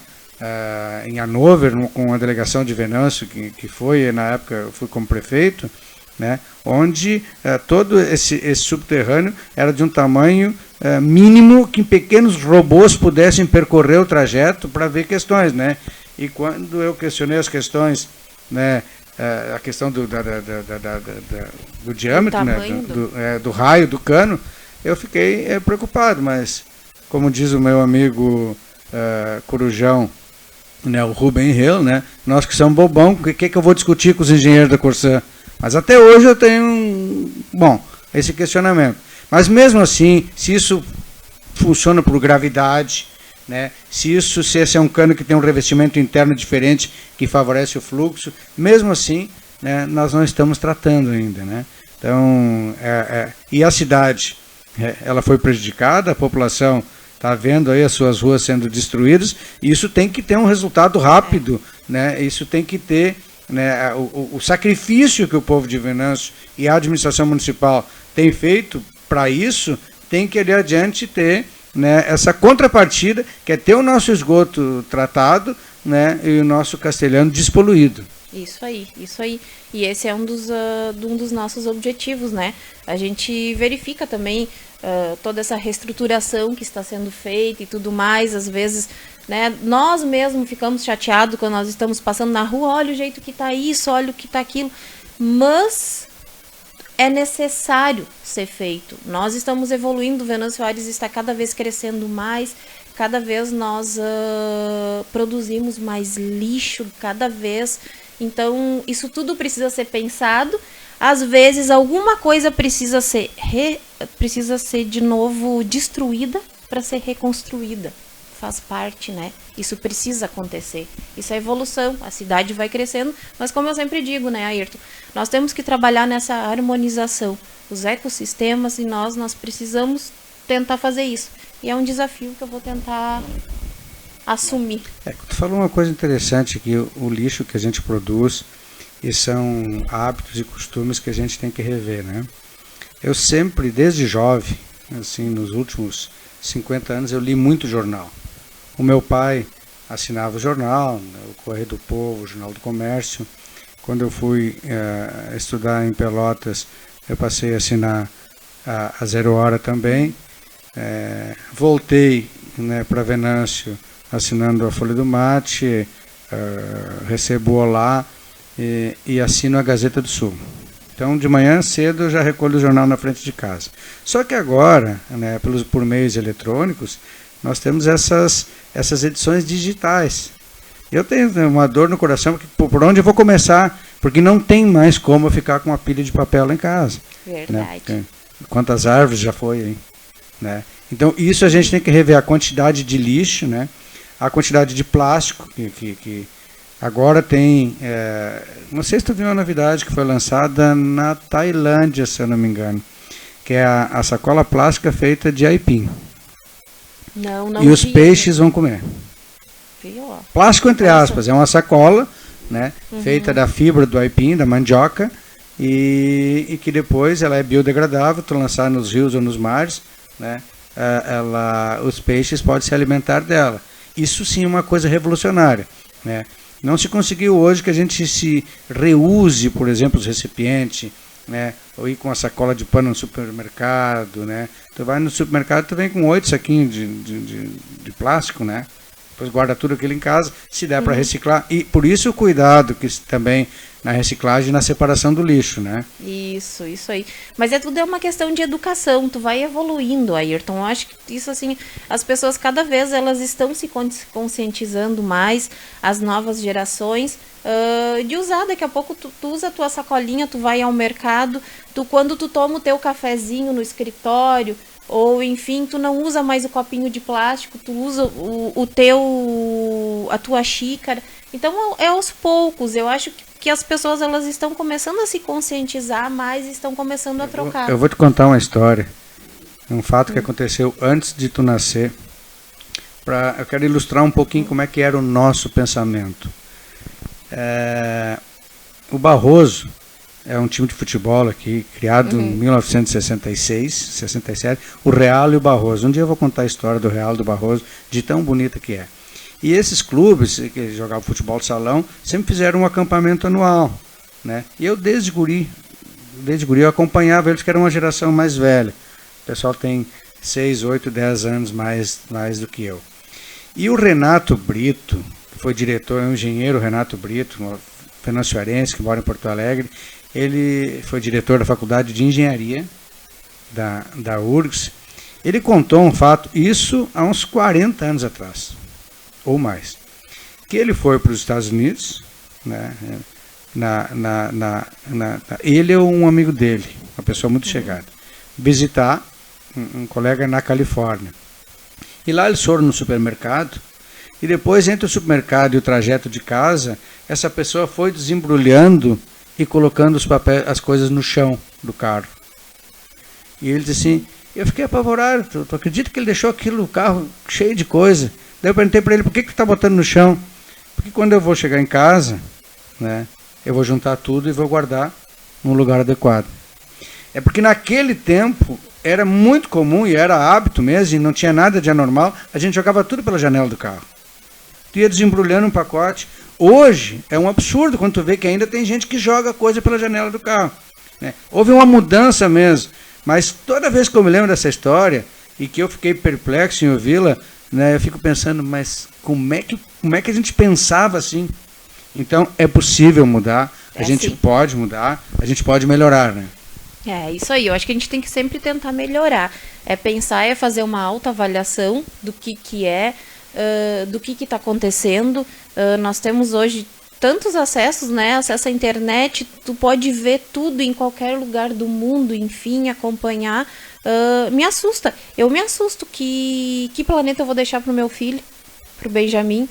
em Hannover, com a delegação de Venâncio, que foi, na época, eu fui como prefeito, né, onde todo esse subterrâneo era de um tamanho mínimo que pequenos robôs pudessem percorrer o trajeto para ver questões, né? E quando eu questionei as questões, né, a questão do diâmetro, né, do raio do cano, eu fiquei preocupado, mas como diz o meu amigo corujão, né, o Rubem Hill, né, nós que somos bobão, o que eu vou discutir com os engenheiros da Corsã? Mas até hoje eu tenho esse questionamento. Mas mesmo assim, se isso funciona por gravidade, né, se esse é um cano que tem um revestimento interno diferente que favorece o fluxo, mesmo assim, né, nós não estamos tratando ainda, né? Então, e a cidade, ela foi prejudicada, a população está vendo aí as suas ruas sendo destruídas, e isso tem que ter um resultado rápido, né? Isso tem que ter, né, o sacrifício que o povo de Venâncio e a administração municipal tem feito para isso, tem que ali adiante ter, né, essa contrapartida, que é ter o nosso esgoto tratado, né, e o nosso Castelhano despoluído. Isso aí, isso aí. E esse é um dos nossos objetivos, né? A gente verifica também toda essa reestruturação que está sendo feita e tudo mais. Às vezes, né, nós mesmos ficamos chateados quando nós estamos passando na rua, olha o jeito que tá isso, olha o que tá aquilo. Mas é necessário ser feito. Nós estamos evoluindo, o Venâncio Aires está cada vez crescendo mais, cada vez nós produzimos mais lixo, cada vez. Então, isso tudo precisa ser pensado. Às vezes, alguma coisa precisa ser de novo destruída para ser reconstruída. Faz parte, né? Isso precisa acontecer. Isso é evolução. A cidade vai crescendo, mas como eu sempre digo, né, Ayrton? Nós temos que trabalhar nessa harmonização. Os ecossistemas e nós precisamos tentar fazer isso. E é um desafio que eu vou tentar assumir. Tu falou uma coisa interessante aqui, o lixo que a gente produz, e são hábitos e costumes que a gente tem que rever, né? Eu sempre, desde jovem, assim, nos últimos 50 anos, eu li muito jornal. O meu pai assinava o jornal, o Correio do Povo, o Jornal do Comércio. Quando eu fui estudar em Pelotas, eu passei a assinar a Zero Hora também. Voltei, né, para Venâncio, assinando a Folha do Mate, recebo o Olá e assino a Gazeta do Sul. Então, de manhã cedo, eu já recolho o jornal na frente de casa. Só que agora, né, por meios eletrônicos, nós temos essas edições digitais. Eu tenho uma dor no coração, porque por onde eu vou começar? Porque não tem mais como eu ficar com uma pilha de papel lá em casa. Verdade. Né? Quantas árvores já foi aí? Né? Então, isso a gente tem que rever a quantidade de lixo, né? A quantidade de plástico, que agora tem... não sei se tu viu uma novidade que foi lançada na Tailândia, se eu não me engano, que é a sacola plástica feita de aipim. Não e os peixes vão comer. Plástico entre aspas, é uma sacola, né, feita da fibra do aipim, da mandioca, e que depois ela é biodegradável, tu lançar nos rios ou nos mares, né, os peixes podem se alimentar dela. Isso sim é uma coisa revolucionária, né? Não se conseguiu hoje que a gente se reuse, por exemplo, os recipientes, né? Ou ir com a sacola de pano no supermercado, né? Tu vai no supermercado, tu vem com 8 saquinhos de plástico, né? Depois guarda tudo aquilo em casa, se der para reciclar. E por isso o cuidado que também na reciclagem e na separação do lixo, né? Isso aí. Mas tudo é uma questão de educação, tu vai evoluindo, Ayrton. Eu acho que isso, assim, as pessoas cada vez elas estão se conscientizando mais, as novas gerações, de usar, daqui a pouco tu usa a tua sacolinha, tu vai ao mercado, quando tu toma o teu cafezinho no escritório, ou enfim, tu não usa mais o copinho de plástico, tu usa a tua xícara. Então é aos poucos, eu acho que as pessoas elas estão começando a se conscientizar mais e estão começando a trocar. Eu vou te contar uma história, um fato que aconteceu antes de tu nascer, eu quero ilustrar um pouquinho como é que era o nosso pensamento. O Barroso é um time de futebol aqui, criado em 1966, 67, o Real e o Barroso. Um dia eu vou contar a história do Real e do Barroso, de tão bonita que é. E esses clubes que jogavam futebol de salão sempre fizeram um acampamento anual, né? E eu desde guri eu acompanhava eles, que era uma geração mais velha. O pessoal tem 6, 8, 10 anos mais do que eu. E o Renato Brito, que foi diretor, é um engenheiro, Renato Brito, um venezuelense que mora em Porto Alegre, ele foi diretor da Faculdade de Engenharia da URGS. Ele contou um fato, isso há uns 40 anos atrás, ou mais, que ele foi para os Estados Unidos, né, ele é um amigo dele, uma pessoa muito chegada, visitar um colega na Califórnia. E lá eles foram no supermercado, e depois, entre o supermercado e o trajeto de casa, essa pessoa foi desembrulhando e colocando as coisas no chão do carro. E ele disse assim, eu fiquei apavorado, tu acredita que ele deixou aquilo, o carro cheio de coisa? Daí eu perguntei para ele, por que tu está botando no chão? Porque quando eu vou chegar em casa, né, eu vou juntar tudo e vou guardar num lugar adequado. É porque naquele tempo era muito comum e era hábito mesmo, e não tinha nada de anormal, a gente jogava tudo pela janela do carro. Tu ia desembrulhando um pacote, Hoje é um absurdo quando tu vê que ainda tem gente que joga coisa pela janela do carro, né? Houve uma mudança mesmo, mas toda vez que eu me lembro dessa história e que eu fiquei perplexo em ouvi-la, né, eu fico pensando, mas como é que a gente pensava assim? Então é possível mudar, a gente pode mudar, a gente pode melhorar, né? É isso aí, eu acho que a gente tem que sempre tentar melhorar. É pensar, é fazer uma autoavaliação do que é, do que está acontecendo. Nós temos hoje tantos acessos, né? Acesso à internet, tu pode ver tudo em qualquer lugar do mundo, enfim, acompanhar. Me assusta. Eu me assusto que planeta eu vou deixar pro meu filho, pro Benjamin.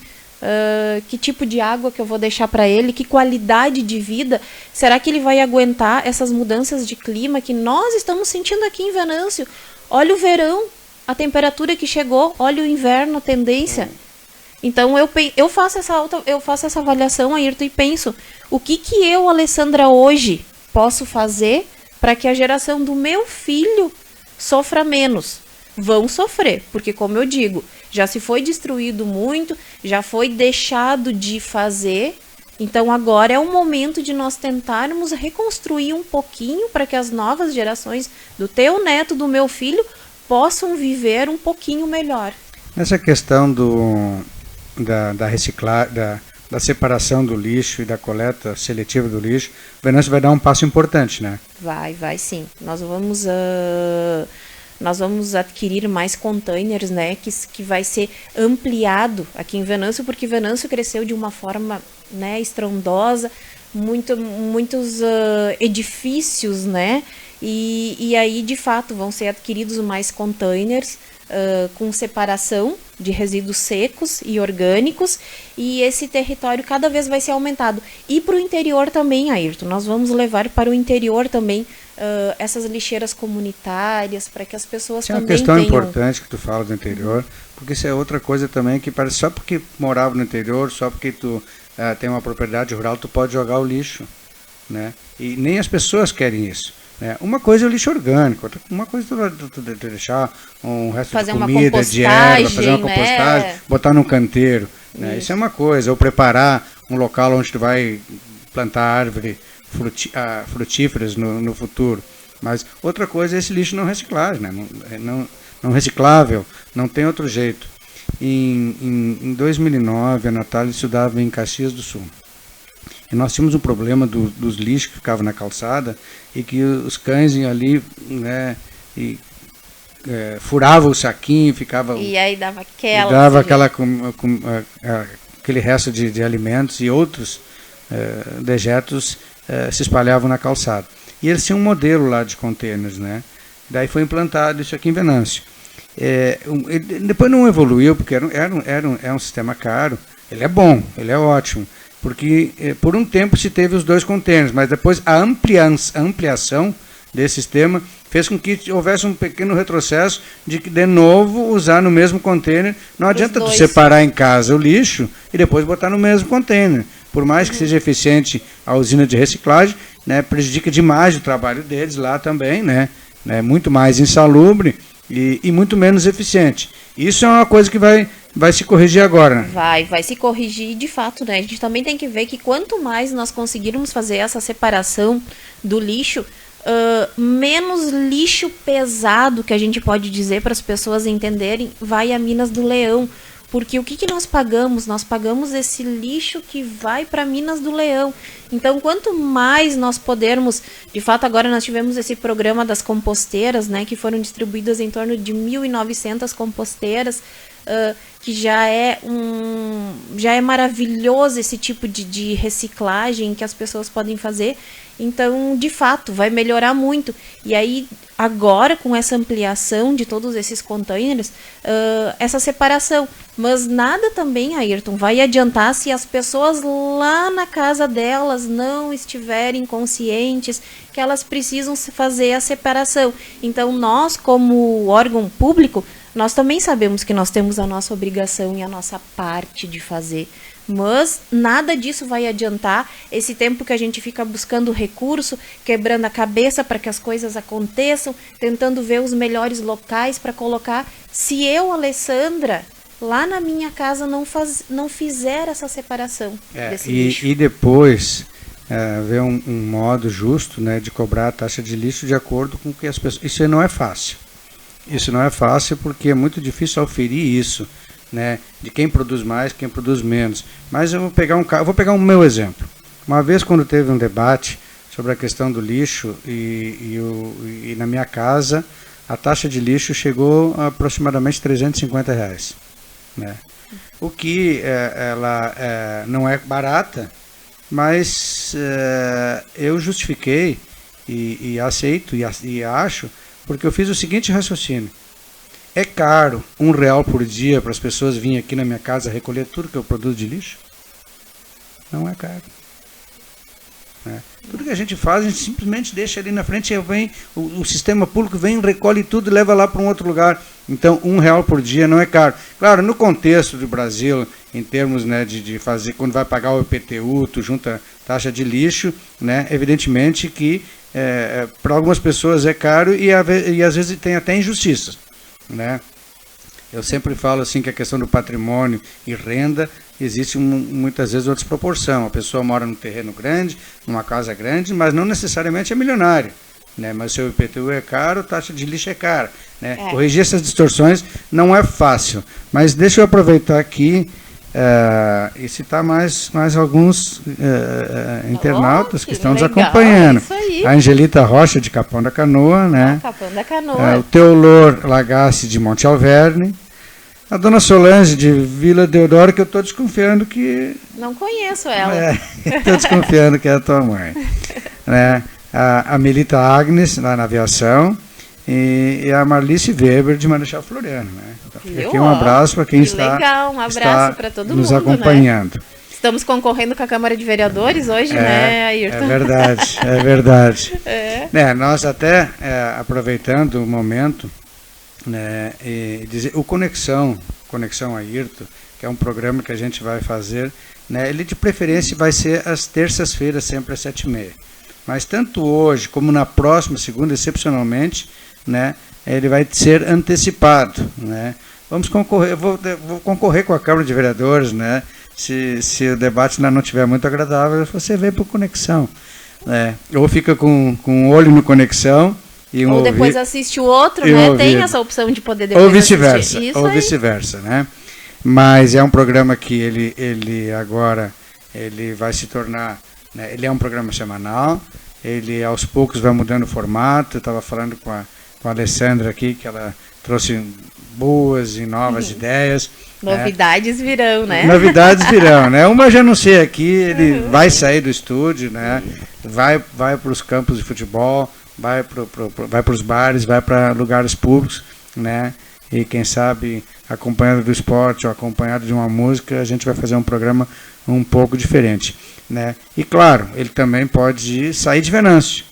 Que tipo de água que eu vou deixar para ele, que qualidade de vida, será que ele vai aguentar essas mudanças de clima que nós estamos sentindo aqui em Venâncio? Olha o verão, a temperatura que chegou, olha o inverno, a tendência. Então eu faço essa avaliação, Ayrton, e penso, o que eu, Alessandra, hoje posso fazer para que a geração do meu filho sofra menos? Vão sofrer, porque como eu digo, já se foi destruído muito, já foi deixado de fazer, então agora é o momento de nós tentarmos reconstruir um pouquinho para que as novas gerações do teu neto, do meu filho, possam viver um pouquinho melhor. Nessa questão da reciclagem, da separação do lixo e da coleta seletiva do lixo, o Venâncio vai dar um passo importante, né? Vai sim. Nós vamos adquirir mais containers, né, que vai ser ampliado aqui em Venâncio, porque Venâncio cresceu de uma forma, né, estrondosa, muitos edifícios, né, e aí, de fato, vão ser adquiridos mais containers com separação de resíduos secos e orgânicos, e esse território cada vez vai ser aumentado. E para o interior também, Ayrton, nós vamos levar para o interior também essas lixeiras comunitárias, para que as pessoas também tenham... É uma questão importante que tu fala do interior, porque isso é outra coisa também que parece, só porque morava no interior, só porque tu tem uma propriedade rural, tu pode jogar o lixo, né? E nem as pessoas querem isso. Uma coisa é o lixo orgânico, uma coisa é tu deixar um resto fazer de comida, de erva, fazer uma compostagem, né? Botar num canteiro, né? Isso é uma coisa, ou preparar um local onde tu vai plantar árvore frutíferas no futuro. Mas outra coisa é esse lixo não reciclável, né? Não reciclável, não tem outro jeito. Em 2009, a Natália estudava em Caxias do Sul. E nós tínhamos um problema dos lixos que ficavam na calçada e que os cães iam ali, né, furavam o saquinho, ficava... E aí dava aquele resto de alimentos e outros dejetos se espalhavam na calçada. E eles tinham um modelo lá de containers, né? Daí foi implantado isso aqui em Venâncio. Depois não evoluiu, porque é um sistema caro. Ele é bom, ele é ótimo. Porque por um tempo se teve os 2 containers, mas depois a ampliação desse sistema fez com que houvesse um pequeno retrocesso de novo usar no mesmo container. Não adianta tu separar em casa o lixo e depois botar no mesmo container. Por mais que seja eficiente a usina de reciclagem, né, prejudica demais o trabalho deles lá também, né, muito mais insalubre e muito menos eficiente. Isso é uma coisa que vai se corrigir agora. Vai se corrigir de fato, né? A gente também tem que ver que quanto mais nós conseguirmos fazer essa separação do lixo, menos lixo pesado, que a gente pode dizer para as pessoas entenderem, vai a Minas do Leão. Porque o que nós pagamos? Nós pagamos esse lixo que vai para Minas do Leão. Então, quanto mais nós pudermos... De fato, agora nós tivemos esse programa das composteiras, né? Que foram distribuídas em torno de 1.900 composteiras, que já é maravilhoso esse tipo de reciclagem que as pessoas podem fazer. Então, de fato, vai melhorar muito. E aí, agora, com essa ampliação de todos esses containers, essa separação. Mas nada também, Ayrton, vai adiantar se as pessoas lá na casa delas não estiverem conscientes que elas precisam fazer a separação. Então, nós, como órgão público, nós também sabemos que nós temos a nossa obrigação e a nossa parte de fazer. Mas nada disso vai adiantar esse tempo que a gente fica buscando recurso, quebrando a cabeça para que as coisas aconteçam, tentando ver os melhores locais para colocar. Se eu, Alessandra, lá na minha casa não fizeram essa separação desse lixo. E depois ver um modo justo, né, de cobrar a taxa de lixo de acordo com o que as pessoas... Isso não é fácil. Isso não é fácil porque é muito difícil auferir isso, né, de quem produz mais, quem produz menos. Mas eu vou pegar o meu exemplo. Uma vez, quando teve um debate sobre a questão do lixo e na minha casa, a taxa de lixo chegou a aproximadamente R$350, né? O que ela não é barata, mas eu justifiquei e aceito e acho, porque eu fiz o seguinte raciocínio: é caro R$1 por dia para as pessoas virem aqui na minha casa recolher tudo que eu produzo de lixo? Não é caro. Tudo que a gente faz, a gente simplesmente deixa ali na frente, o sistema público vem, recolhe tudo e leva lá para um outro lugar. Então, R$1 por dia não é caro. Claro, no contexto do Brasil, em termos, né, de fazer, quando vai pagar o IPTU, tu junta taxa de lixo, né, evidentemente que para algumas pessoas é caro e às vezes tem até injustiças, né? Eu sempre falo assim que a questão do patrimônio e renda existe muitas vezes uma desproporção. A pessoa mora num terreno grande, numa casa grande, mas não necessariamente é milionário, né? Mas seu IPTU é caro, taxa de lixo é cara, né? Corrigir essas distorções não é fácil. Mas deixa eu aproveitar aqui e citar mais alguns internautas que estão nos acompanhando. A Angelita Rocha, de Capão da Canoa, né? Capão da Canoa. O Teolor Lagasse, de Monte Alverne. A dona Solange, de Vila Deodoro, que eu estou desconfiando que... Não conheço ela. Estou desconfiando que é a tua mãe. Né? A Melita Agnes, lá na aviação, e a Marlice Weber, de Marechal Floriano. Né? Então, fica aqui um abraço para quem está para todo nos mundo, acompanhando. Né? Estamos concorrendo com a Câmara de Vereadores hoje, né, Ayrton? É verdade, é verdade. Nós até, aproveitando o momento, né, e dizer, o Conexão Ayrton, que é um programa que a gente vai fazer, né, ele de preferência vai ser às terças-feiras, sempre às 7h30. Mas tanto hoje como na próxima segunda, excepcionalmente, né, ele vai ser antecipado, né? Vamos concorrer, eu vou concorrer com a Câmara de Vereadores, né? Se o debate ainda não estiver muito agradável, você vem para o Conexão, né? Ou fica com um olho no Conexão ou depois assiste o outro, né? Tem essa opção de poder depois assistir. Ou vice-versa, né? Mas é um programa que ele agora vai se tornar, né? Ele é um programa semanal, ele aos poucos vai mudando o formato. Eu estava falando com a Alessandra aqui, que ela trouxe boas e novas ideias. Novidades virão, né? Novidades virão, né? Uma já não sei aqui, ele vai sair do estúdio, né? Vai para os campos de futebol, vai para os bares, vai para lugares públicos, né? E quem sabe, acompanhado do esporte ou acompanhado de uma música, a gente vai fazer um programa um pouco diferente, né? E claro, ele também pode sair de Venâncio,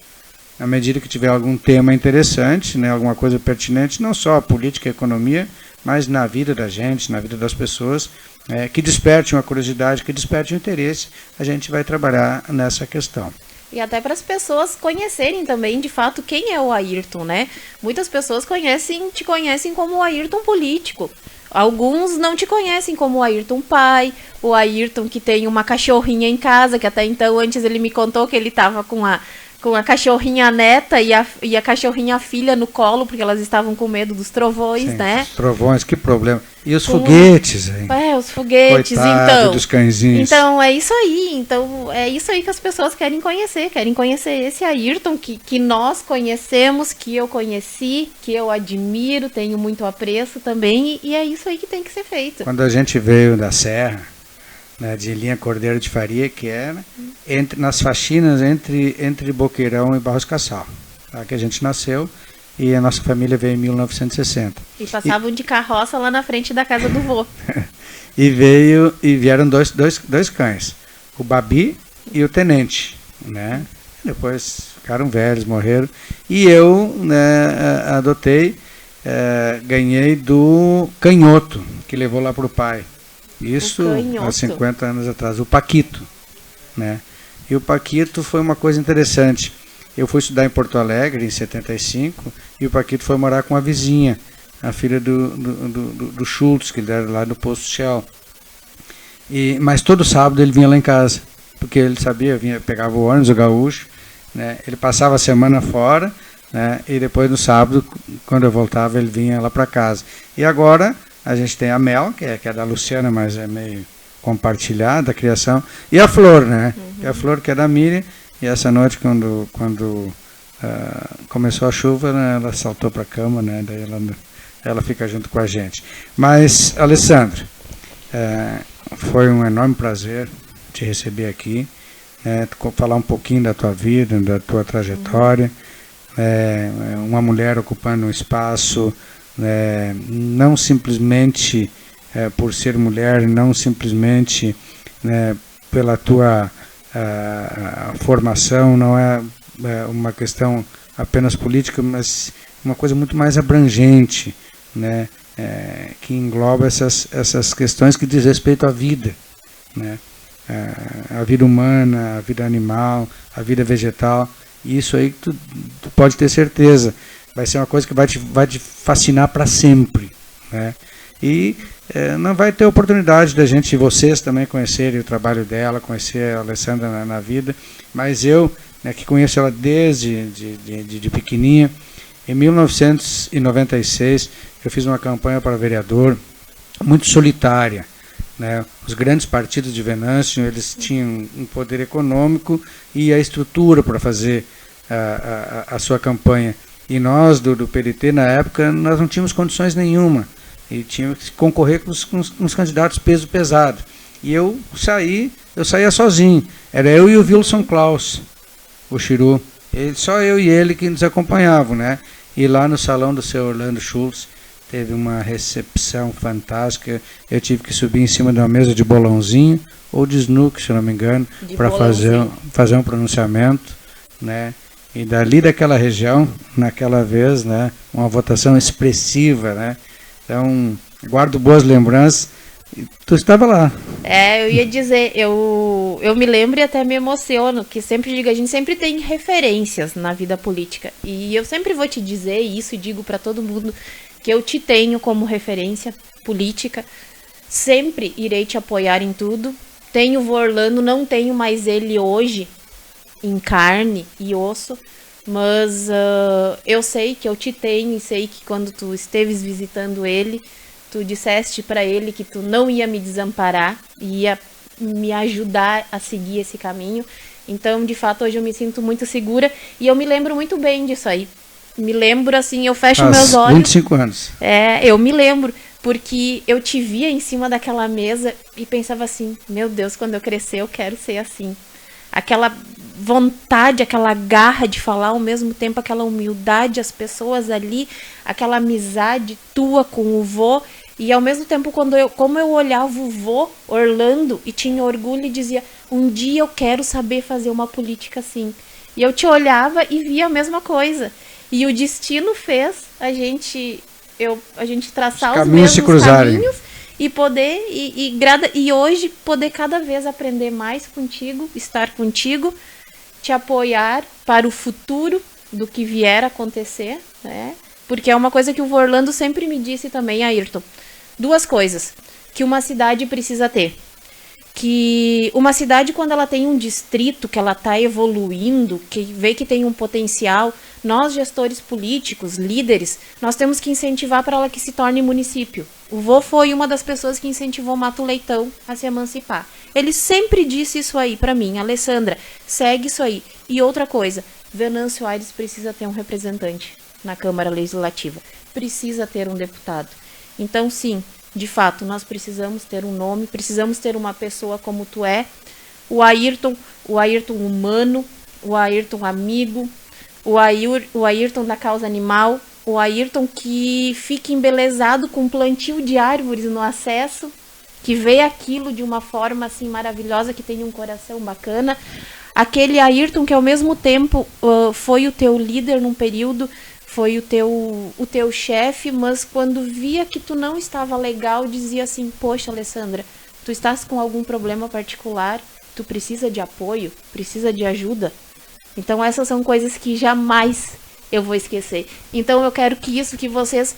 à medida que tiver algum tema interessante, né? Alguma coisa pertinente, não só a política e a economia, mas na vida da gente, na vida das pessoas, que desperte uma curiosidade, que desperte um interesse, a gente vai trabalhar nessa questão. E até para as pessoas conhecerem também, de fato, quem é o Ayrton, né? Muitas pessoas te conhecem como o Ayrton político. Alguns não te conhecem como o Ayrton pai, o Ayrton que tem uma cachorrinha em casa, que até então, antes ele me contou que ele estava com a cachorrinha neta e a cachorrinha filha no colo, porque elas estavam com medo dos trovões, sim, né? Os trovões, que problema. E os foguetes, hein? Os foguetes, coitado então. Dos cãezinhos. Então, é isso aí. Então, é isso aí que as pessoas querem conhecer esse Ayrton que nós conhecemos, que eu conheci, que eu admiro, tenho muito apreço também, e é isso aí que tem que ser feito. Quando a gente veio da Serra, né, de Linha Cordeiro de Faria, que era nas faxinas entre Boqueirão e Barros Cassal, lá que a gente nasceu, e a nossa família veio em 1960. E passavam de carroça lá na frente da casa do vô. e vieram dois cães, o Babi e o Tenente, né? Depois ficaram velhos, morreram, e eu, né, adotei, ganhei do Canhoto, que levou lá para o pai. Isso há 50 anos atrás, o Paquito, né? E o Paquito foi uma coisa interessante. Eu fui estudar em Porto Alegre em 75 e o Paquito foi morar com a vizinha, a filha do Schultz, que ele era lá do posto Shell. Mas todo sábado ele vinha lá em casa, porque ele sabia, pegava o ônibus, o gaúcho, né? Ele passava a semana fora, né? E depois no sábado, quando eu voltava, ele vinha lá para casa. E agora a gente tem a Mel, que é da Luciana, mas é meio compartilhada a criação, e a Flor, né? E a Flor, que é da Miriam, e essa noite, quando começou a chuva, né, ela saltou para a cama, né? Daí ela fica junto com a gente. Mas, Alessandra, foi um enorme prazer te receber aqui, falar um pouquinho da tua vida, da tua trajetória, uma mulher ocupando um espaço, não simplesmente por ser mulher, não simplesmente pela tua formação, não é uma questão apenas política, mas uma coisa muito mais abrangente, né? Que engloba essas questões que diz respeito à vida, né? A vida humana, a vida animal, a vida vegetal. E isso aí tu pode ter certeza, vai ser uma coisa que vai te fascinar para sempre, né? E não vai ter oportunidade da gente, vocês também conhecerem o trabalho dela, conhecer a Alessandra na vida, mas eu, né, que conheço ela desde de pequenininha. Em 1996 eu fiz uma campanha para vereador muito solitária, né? Os grandes partidos de Venâncio, eles tinham um poder econômico e a estrutura para fazer a sua campanha, e nós do PDT na época nós não tínhamos condições nenhuma e tínhamos que concorrer com os candidatos peso pesado, e eu saía sozinho, era eu e o Wilson Klaus, o Chiru, só eu e ele que nos acompanhavam, né? E lá no salão do seu Orlando Schultz teve uma recepção fantástica. Eu tive que subir em cima de uma mesa de bolãozinho ou de snook, se não me engano, para fazer um pronunciamento, né? E dali daquela região, naquela vez, né, uma votação expressiva, né? Então, guardo boas lembranças. Tu estava lá. Eu ia dizer, eu me lembro e até me emociono, que sempre digo, a gente sempre tem referências na vida política. E eu sempre vou te dizer isso, e digo para todo mundo, que eu te tenho como referência política. Sempre irei te apoiar em tudo. Tenho o Orlando, não tenho mais ele hoje em carne e osso, mas eu sei que eu te tenho, e sei que quando tu esteves visitando ele, tu disseste para ele que tu não ia me desamparar, ia me ajudar a seguir esse caminho. Então, de fato, hoje eu me sinto muito segura e eu me lembro muito bem disso aí. Me lembro assim, eu fecho meus olhos. 25 anos. Eu me lembro, porque eu te via em cima daquela mesa e pensava assim, meu Deus, quando eu crescer eu quero ser assim. Aquela vontade, aquela garra de falar, ao mesmo tempo aquela humildade, as pessoas ali, aquela amizade tua com o vô. E ao mesmo tempo, como eu olhava o vô Orlando e tinha orgulho e dizia, um dia eu quero saber fazer uma política assim. E eu te olhava e via a mesma coisa. E o destino fez a gente traçar os mesmos caminhos e poder, e hoje poder cada vez aprender mais contigo, estar contigo, te apoiar para o futuro do que vier a acontecer, né? Porque é uma coisa que o Orlando sempre me disse também, Ayrton. Duas coisas que uma cidade precisa ter. Que uma cidade, quando ela tem um distrito, que ela está evoluindo, que vê que tem um potencial, nós, gestores políticos, líderes, nós temos que incentivar para ela que se torne município. O vô foi uma das pessoas que incentivou Mato Leitão a se emancipar. Ele sempre disse isso aí para mim, Alessandra, segue isso aí. E outra coisa, Venâncio Aires precisa ter um representante na Câmara Legislativa, precisa ter um deputado. Então, sim, de fato, nós precisamos ter um nome, precisamos ter uma pessoa como tu é, o Ayrton humano, o Ayrton amigo, o Ayrton da causa animal, o Ayrton que fica embelezado com plantio de árvores no acesso, que vê aquilo de uma forma assim maravilhosa, que tem um coração bacana. Aquele Ayrton que ao mesmo tempo foi o teu líder num período, foi o teu chefe, mas quando via que tu não estava legal, dizia assim, poxa, Alessandra, tu estás com algum problema particular, tu precisa de apoio, precisa de ajuda. Então essas são coisas que jamais eu vou esquecer. Então eu quero que vocês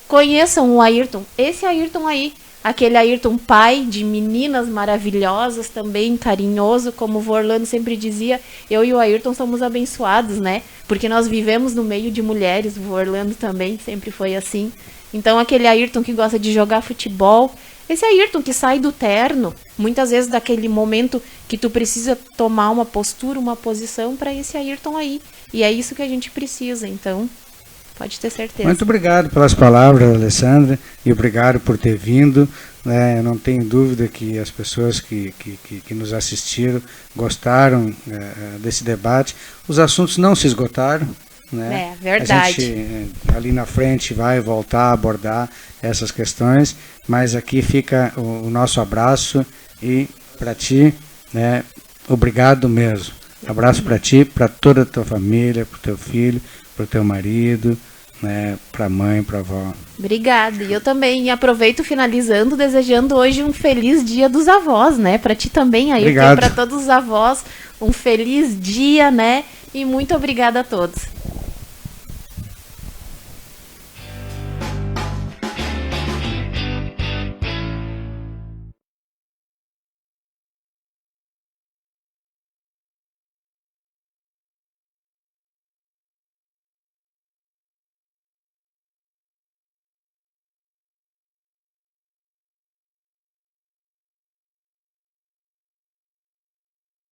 conheçam o Ayrton. Esse Ayrton aí, aquele Ayrton pai de meninas maravilhosas, também carinhoso, como o Vorlando sempre dizia, eu e o Ayrton somos abençoados, né? Porque nós vivemos no meio de mulheres, o Vorlando também sempre foi assim. Então aquele Ayrton que gosta de jogar futebol, esse Ayrton que sai do terno, muitas vezes daquele momento que tu precisa tomar uma postura, uma posição, para esse Ayrton aí. E é isso que a gente precisa, então pode ter certeza. Muito obrigado pelas palavras, Alessandra, e obrigado por ter vindo. Eu não tenho dúvida que as pessoas que nos assistiram gostaram desse debate. Os assuntos não se esgotaram. Né? É verdade. A gente ali na frente vai voltar a abordar essas questões, mas aqui fica o nosso abraço e para ti, né, obrigado mesmo. Abraço para ti, para toda a tua família, para o teu filho, para o teu marido, né, para a mãe, para a avó. Obrigada. E eu também aproveito finalizando desejando hoje um feliz dia dos avós, né? Para ti também, aí para todos os avós, um feliz dia, né? E muito obrigada a todos.